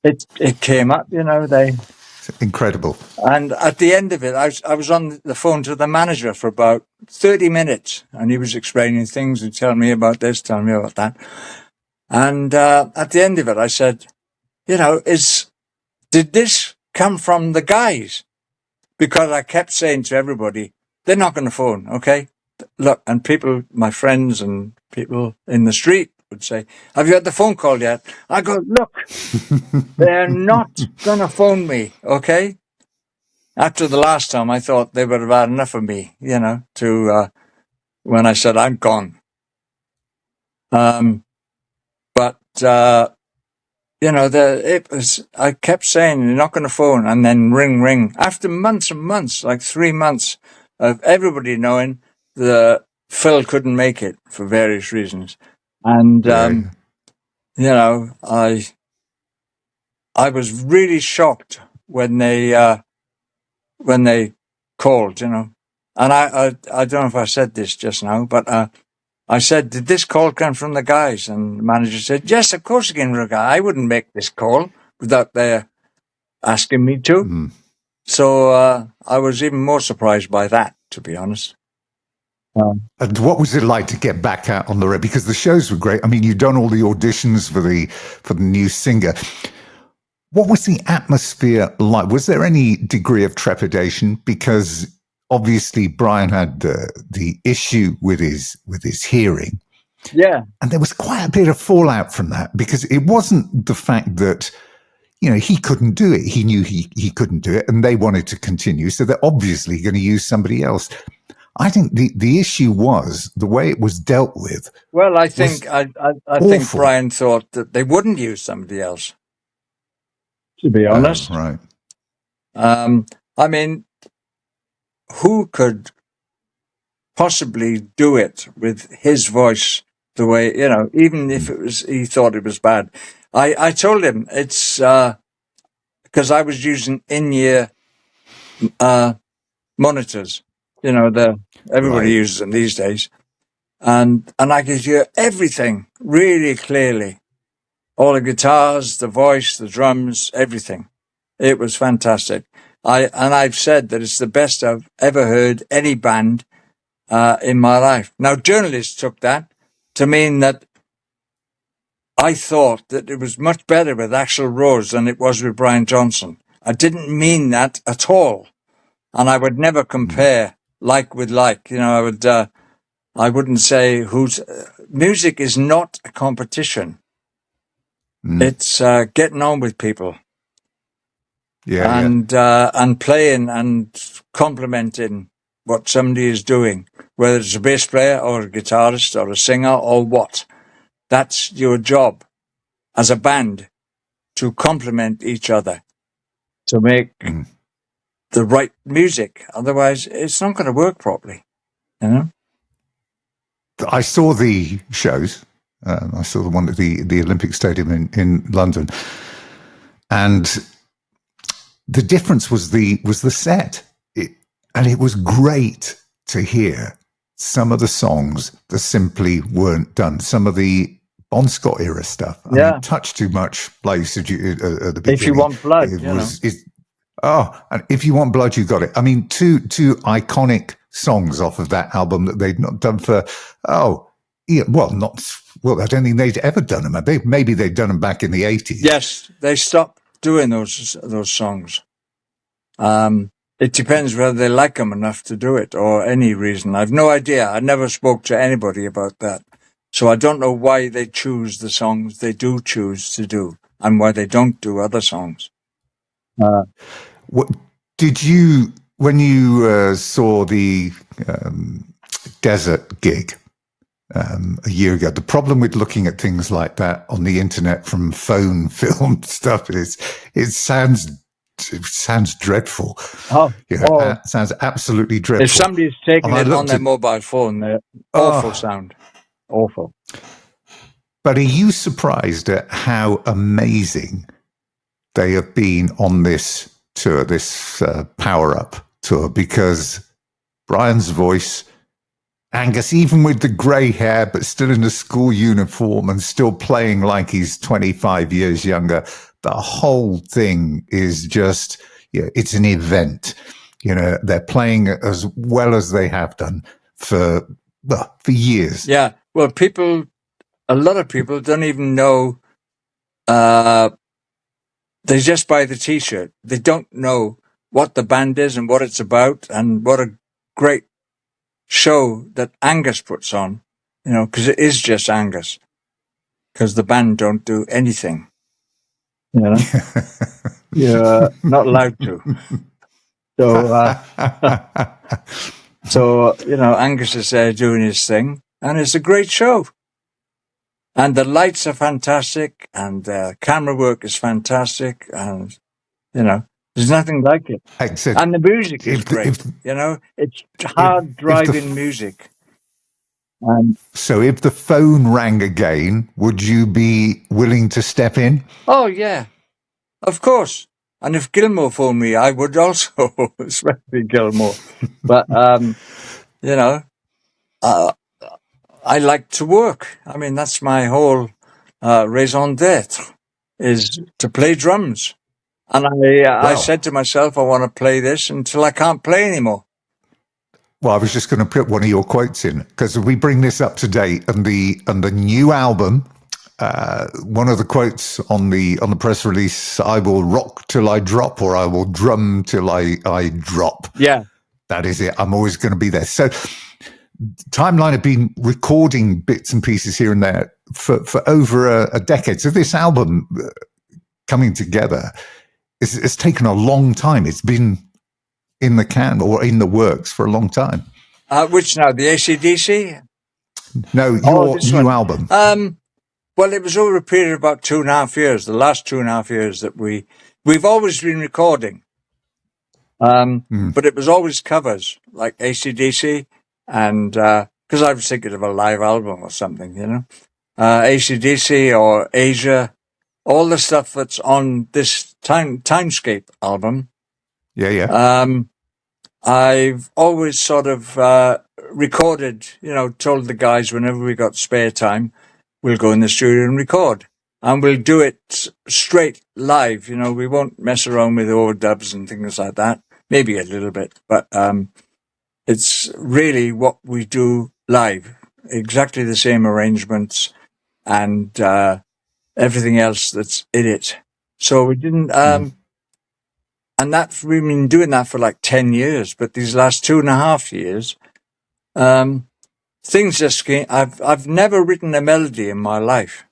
it came up, It's incredible. And at the end of it, I was on the phone to the manager for about 30 minutes, and he was explaining things and telling me about this, telling me about that. And at the end of it, I said, did this come from the guys? Because I kept saying to everybody, they're not going to phone, okay? Look, and people, my friends and people in the street would say, have you had the phone call yet? I go, look, they're not going to phone me, okay? After the last time, I thought they would have had enough of me, to when I said I'm gone. But I kept saying you're not going to phone, and then ring. After months and months, like 3 months of everybody knowing that Phil couldn't make it for various reasons, and I was really shocked when they called, and I don't know if I said this just now, but I said, did this call come from the guys? And the manager said, yes, of course it came from the guy. I wouldn't make this call without their asking me to. Mm. So I was even more surprised by that, to be honest. And what was it like to get back out on the road? Because the shows were great. I mean, you'd done all the auditions for the new singer. What was the atmosphere like? Was there any degree of trepidation? Because obviously Brian had the issue with his hearing. Yeah. And there was quite a bit of fallout from that, because it wasn't the fact that, he couldn't do it. He knew he couldn't do it, and they wanted to continue. So they're obviously going to use somebody else. I think the issue was the way it was dealt with. Well, I think Brian thought that they wouldn't use somebody else, to be honest. Right. I mean, who could possibly do it with his voice the way, even if he thought it was bad. I told him it's because I was using in-ear monitors, everybody uses them these days. And I could hear everything really clearly. All the guitars, the voice, the drums, everything. It was fantastic. I've said that it's the best I've ever heard any band in my life. Now, journalists took that to mean that I thought that it was much better with Axl Rose than it was with Brian Johnson. I didn't mean that at all. And I would never compare like with like. I wouldn't say music is not a competition. It's getting on with people. And playing and complimenting what somebody is doing, whether it's a bass player or a guitarist or a singer or what. That's your job as a band, to complement each other, to make the right music. Otherwise, it's not going to work properly. I saw the shows. I saw the one at the Olympic Stadium in London, and the difference was the set, and it was great to hear some of the songs that simply weren't done. Some of the Bon Scott era stuff. I mean, Touch Too Much, like you said at the beginning. If You Want Blood, and If You Want Blood, You Got It. I mean, two iconic songs off of that album that they'd not done for I don't think they'd ever done them. Maybe they'd done them back in the 80s. Yes, they stopped doing those songs. It depends whether they like them enough to do it or any reason. I've no idea. I never spoke to anybody about that. So I don't know why they choose the songs they do choose to do and why they don't do other songs. What did you, when you saw the Desert gig, a year ago. The problem with looking at things like that on the internet from phone film stuff is it sounds dreadful. It sounds absolutely dreadful. If somebody's taking it on their mobile phone, they're awful sound. Awful. But are you surprised at how amazing they have been on this tour, this Power Up tour? Because Brian's voice, Angus, even with the grey hair, but still in the school uniform and still playing like he's 25 years younger, the whole thing is just, it's an event. They're playing as well as they have done for years. Yeah. Well, a lot of people don't even know, they just buy the T-shirt. They don't know what the band is and what it's about and what a great show that Angus puts on, because it is just Angus, because the band don't do anything. You're not allowed to. So, Angus is there doing his thing, and it's a great show. And the lights are fantastic, and the camera work is fantastic, and, there's nothing like it. Except and the music is great. It's hard driving music. So if the phone rang again, would you be willing to step in? Oh, yeah, of course. And if Gilmore phoned me, I would also, especially Gilmore. But, I like to work. I mean, that's my whole raison d'etre, is to play drums. And I said to myself, I want to play this until I can't play anymore. Well, I was just going to put one of your quotes in, because we bring this up to date, and the new album, one of the quotes on the press release, I will rock till I drop, or I will drum till I drop. Yeah. That is it. I'm always going to be there. So Timeline have been recording bits and pieces here and there for over a decade. So this album coming together it's taken a long time. It's been in the can or in the works for a long time. Which now, the AC/DC? No, your new album. Well, it was over a period of about 2.5 years, the last 2.5 years that we've always been recording. But it was always covers, like AC/DC, and because I was thinking of a live album or something, AC/DC or Asia, all the stuff that's on this Timescape album. Yeah. I've always sort of recorded, told the guys whenever we got spare time, we'll go in the studio and record. And we'll do it straight live, we won't mess around with overdubs and things like that. Maybe a little bit, but it's really what we do live. Exactly the same arrangements and everything else that's in it. So we didn't... And we've been doing that for like 10 years, but these last 2.5 years, things just came. I've never written a melody in my life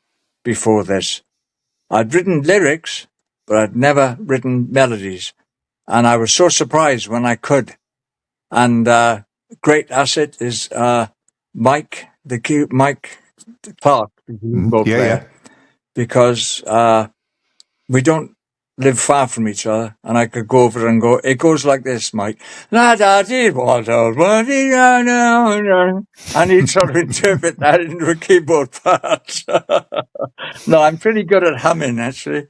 before this. I'd written lyrics, but I'd never written melodies. And I was so surprised when I could. And great asset is Mike Clark, the keyboard player, because we don't live far from each other, and I could go over and go, it goes like this, Mike. And he'd sort of interpret that into a keyboard part. No, I'm pretty good at humming, actually.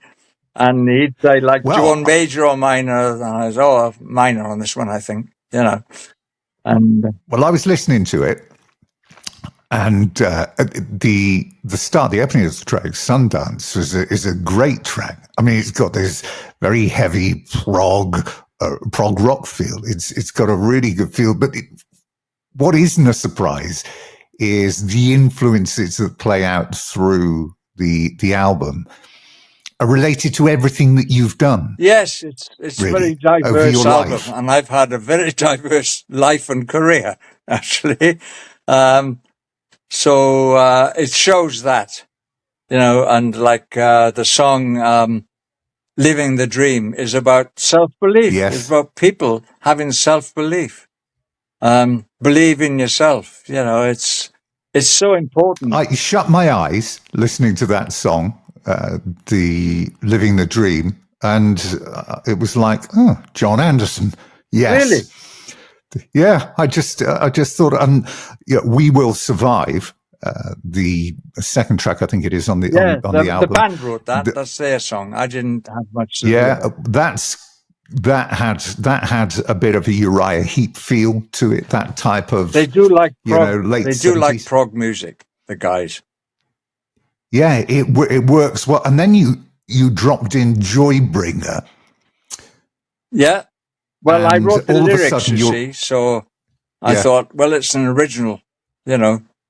And he'd say, do you want major or minor? And I was, minor on this one, I think, And well, I was listening to it, and the start, the opening of the track, Sundance, is a great track. I mean, it's got this very heavy prog rock feel. It's got a really good feel. But what isn't a surprise is the influences that play out through the album are related to everything that you've done. Yes, it's really, very diverse album, life. And I've had a very diverse life and career, actually. So it shows that, and like the song Living the Dream is about self-belief. Yes. It's about people having self-belief. Believe in yourself. It's It's so important. I shut my eyes listening to that song, the Living the Dream, and it was like, oh, John Anderson. Yes. Really? Yeah, I just thought, We Will Survive, the second track, I think it is on the on the album. The band wrote that. That's their song. I didn't have much to do Yeah, with it. that had a bit of a Uriah Heep feel to it. That type of They do like prog, late they do 70s. like prog music. The guys. Yeah, it works well. And then you dropped in Joybringer. Yeah. Well, I wrote the lyrics, you you're- see, so I Yeah. thought, well, it's an original,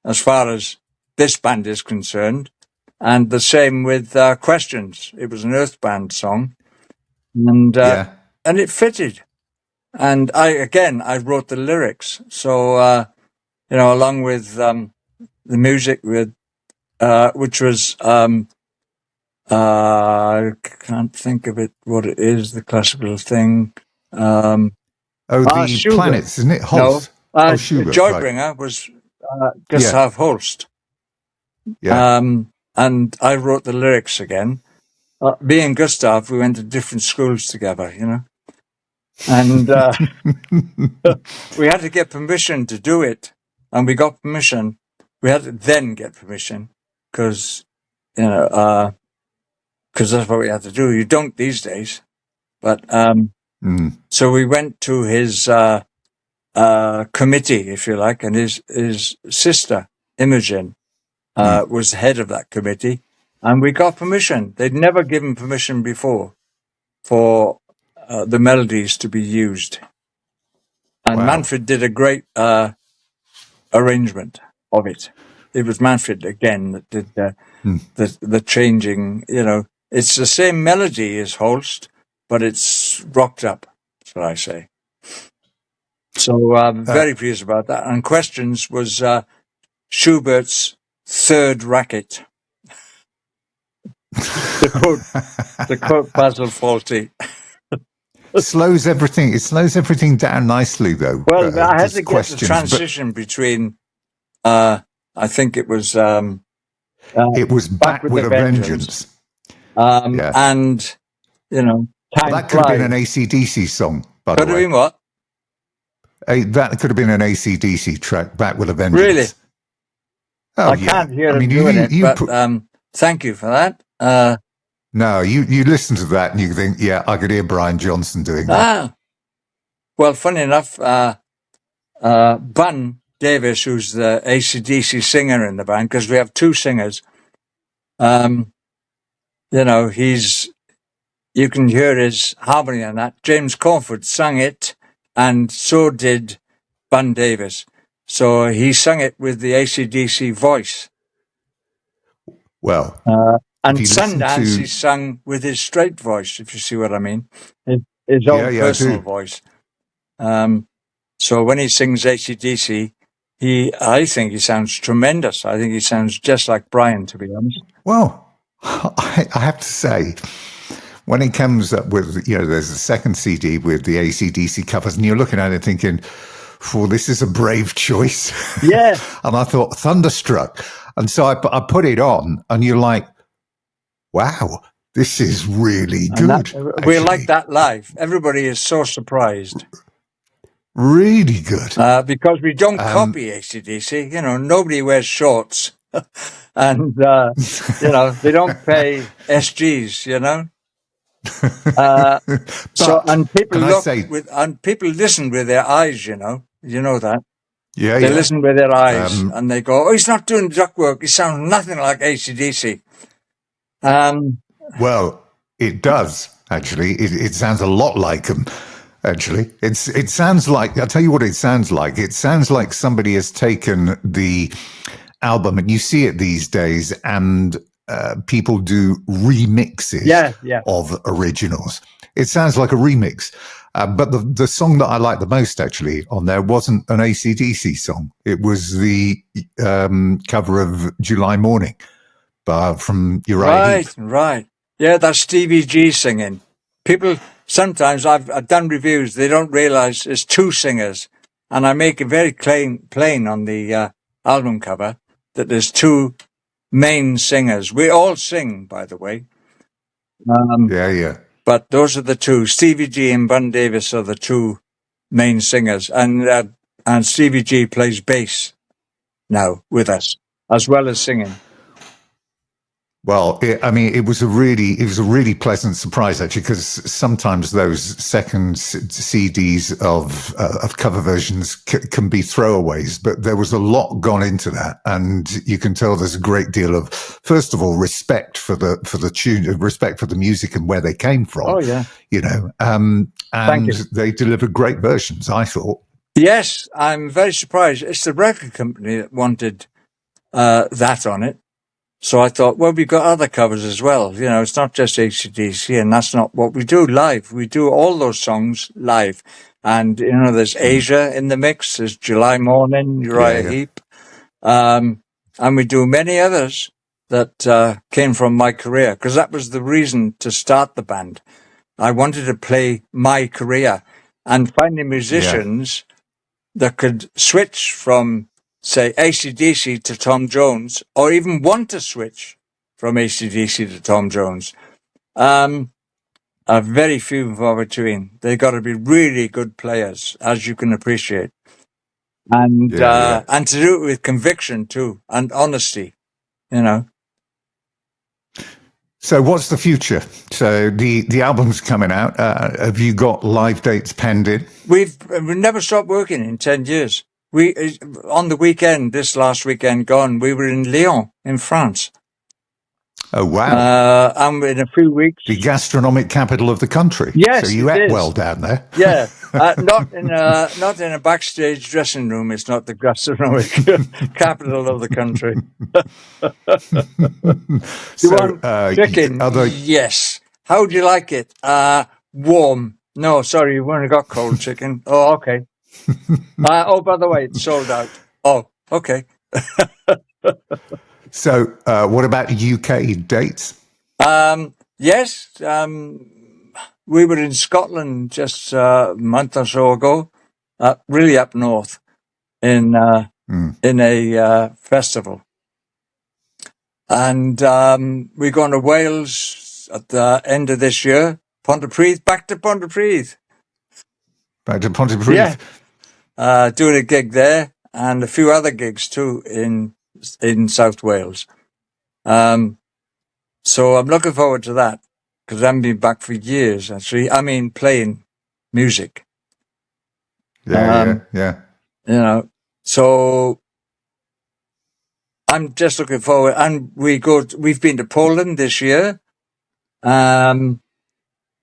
as far as this band is concerned. And the same with Questions. It was an Earth Band song, and it fitted. And I wrote the lyrics. So, along with the music, which was I can't think of it. What it is, the classical thing. The Schubert. planets, isn't it? Holst. No, Schubert. Joybringer right. was Gustav Holst. Yeah. And I wrote the lyrics again. Me and Gustav, we went to different schools together, and we had to get permission to do it, and we got permission. We had to then get permission because that's what we had to do. You don't these days, but so we went to his committee, if you like, and his sister Imogen was head of that committee, and we got permission. They'd never given permission before for the melodies to be used. And Wow. Manfred did a great arrangement of it. It was Manfred again that did the changing. It's the same melody as Holst, but it's rocked up. That's what I say. So I'm very pleased about that. And Questions was Schubert's third racket. To quote Basil Fawlty. It slows everything down nicely, though. Well, I had to get the transition between. I think it was. It was Back with a Vengeance. And Time that could have been an AC/DC song. By the way, could have been what? That could have been an AC/DC track. Back with a Vengeance. Really? Oh, I can't hear him doing it, but thank you for that. No, you listen to that and you think, yeah, I could hear Brian Johnson doing that. Well, funny enough, Bun Davis, who's the AC/DC singer in the band, because we have two singers, you can hear his harmony on that. James Cornford sang it, and so did Bun Davis. So he sang it with the AC/DC voice. Well, and Sundance he sung with his straight voice, if you see what I mean, his own personal voice. So when he sings AC/DC, I think he sounds tremendous. I think he sounds just like Brian, to be honest. Well, I have to say, when he comes up with, there's a second CD with the AC/DC covers, and you're looking at it thinking, well, this is a brave choice. Yeah. And I thought, Thunderstruck. And so I put it on, and you're like, wow, this is really good. We like that live. Everybody is so surprised. Really good. Because we don't copy AC/DC. Nobody wears shorts. And, they don't pay SGs, people listen with their eyes, you know that. Yeah, they listen with their eyes and they go, oh, he's not doing duct work. He sounds nothing like AC/DC. Well, it does, actually. It sounds a lot like them, actually. It sounds like, I'll tell you what it sounds like. It sounds like somebody has taken the album, and you see it these days, and people do remixes of originals. It sounds like a remix. But the song that I liked the most, actually, on there wasn't an AC/DC song. It was the cover of July Morning from Uriah Heep. Right. Yeah, that's Stevie G singing. People, sometimes I've done reviews, they don't realize it's two singers. And I make it very plain on the album cover that there's two main singers. We all sing, by the way. Yeah. But those are the two. Stevie G and Bun Davis are the two main singers. And Stevie G plays bass now with us, as well as singing. Well, it was a really pleasant surprise actually, because sometimes those second CDs of cover versions can be throwaways, but there was a lot gone into that, and you can tell there's a great deal of, first of all, respect for the tune, respect for the music and where they came from. Oh yeah, and you. They delivered great versions, I thought. Yes, I'm very surprised. It's the record company that wanted that on it. So I thought, well, we've got other covers as well. It's not just AC/DC, and that's not what we do live. We do all those songs live. And, there's Asia in the mix. There's July Morning, Uriah Heep. And we do many others that came from my career, because that was the reason to start the band. I wanted to play my career and finding musicians that could switch from, say, AC/DC to Tom Jones, or even want to switch from AC/DC to Tom Jones, are very few and far between. They got to be really good players, as you can appreciate, and to do it with conviction too, and honesty. So what's the future? So the album's coming out. Have you got live dates penned in? We've never stopped working in 10 years. We on the weekend, this last weekend gone, we were in Lyon in France. Oh wow! And in a few weeks, the gastronomic capital of the country. Yes, so you ate well down there. Yeah, not in a backstage dressing room. It's not the gastronomic capital of the country. Chicken? Yes. How do you like it? Warm. No, sorry, you've only got cold chicken. Oh, okay. By the way, it's sold out. Oh, okay. So, what about UK dates? Yes. We were in Scotland just a month or so ago, really up north, in a festival. And we're going to Wales at the end of this year. Pontypridd, back to Pontypridd. Back to Pontypridd. Yeah. Doing a gig there, and a few other gigs too in South Wales. So I'm looking forward to that, because I haven't been back for years, actually. I mean, playing music. Yeah. So I'm just looking forward. And we've been to Poland this year,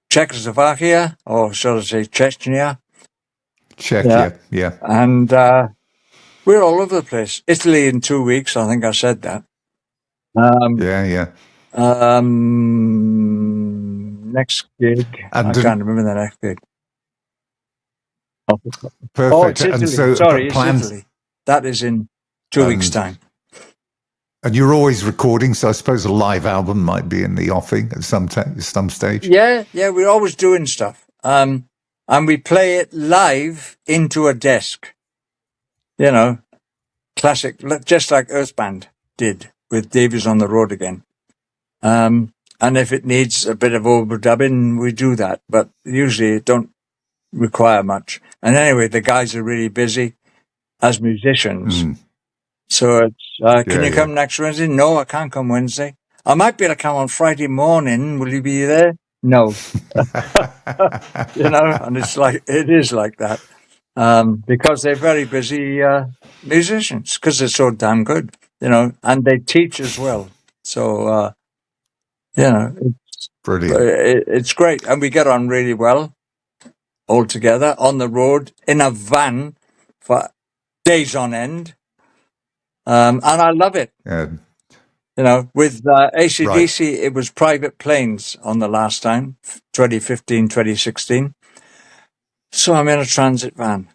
Czechoslovakia, or should I say Chechnya? Czechia, yeah. And we're all over the place. Italy in 2 weeks, I think I said that. Yeah. Next gig, I can't remember the next gig. Perfect. Oh, it's Italy. And so, sorry, it's Italy. That is in 2 weeks' time. And you're always recording, so I suppose a live album might be in the offing at some stage. Yeah, we're always doing stuff. And we play it live into a desk. Classic, just like Earthband did with Davies on the Road Again. And if it needs a bit of overdubbing, we do that. But usually it don't require much. And anyway, the guys are really busy as musicians. So it's, can you come next Wednesday? No, I can't come Wednesday. I might be able to come on Friday morning. Will you be there? No. And it is like that. Because they're very busy musicians, because they're so damn good, and they teach as well. So, it's brilliant. It's great. And we get on really well all together on the road in a van for days on end. And I love it. With AC/DC, It was private planes on the last time, 2015, 2016. So I'm in a transit van.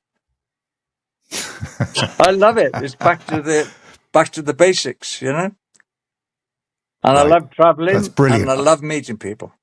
I love it. It's back to the basics, And I love traveling. That's brilliant. And I love meeting people.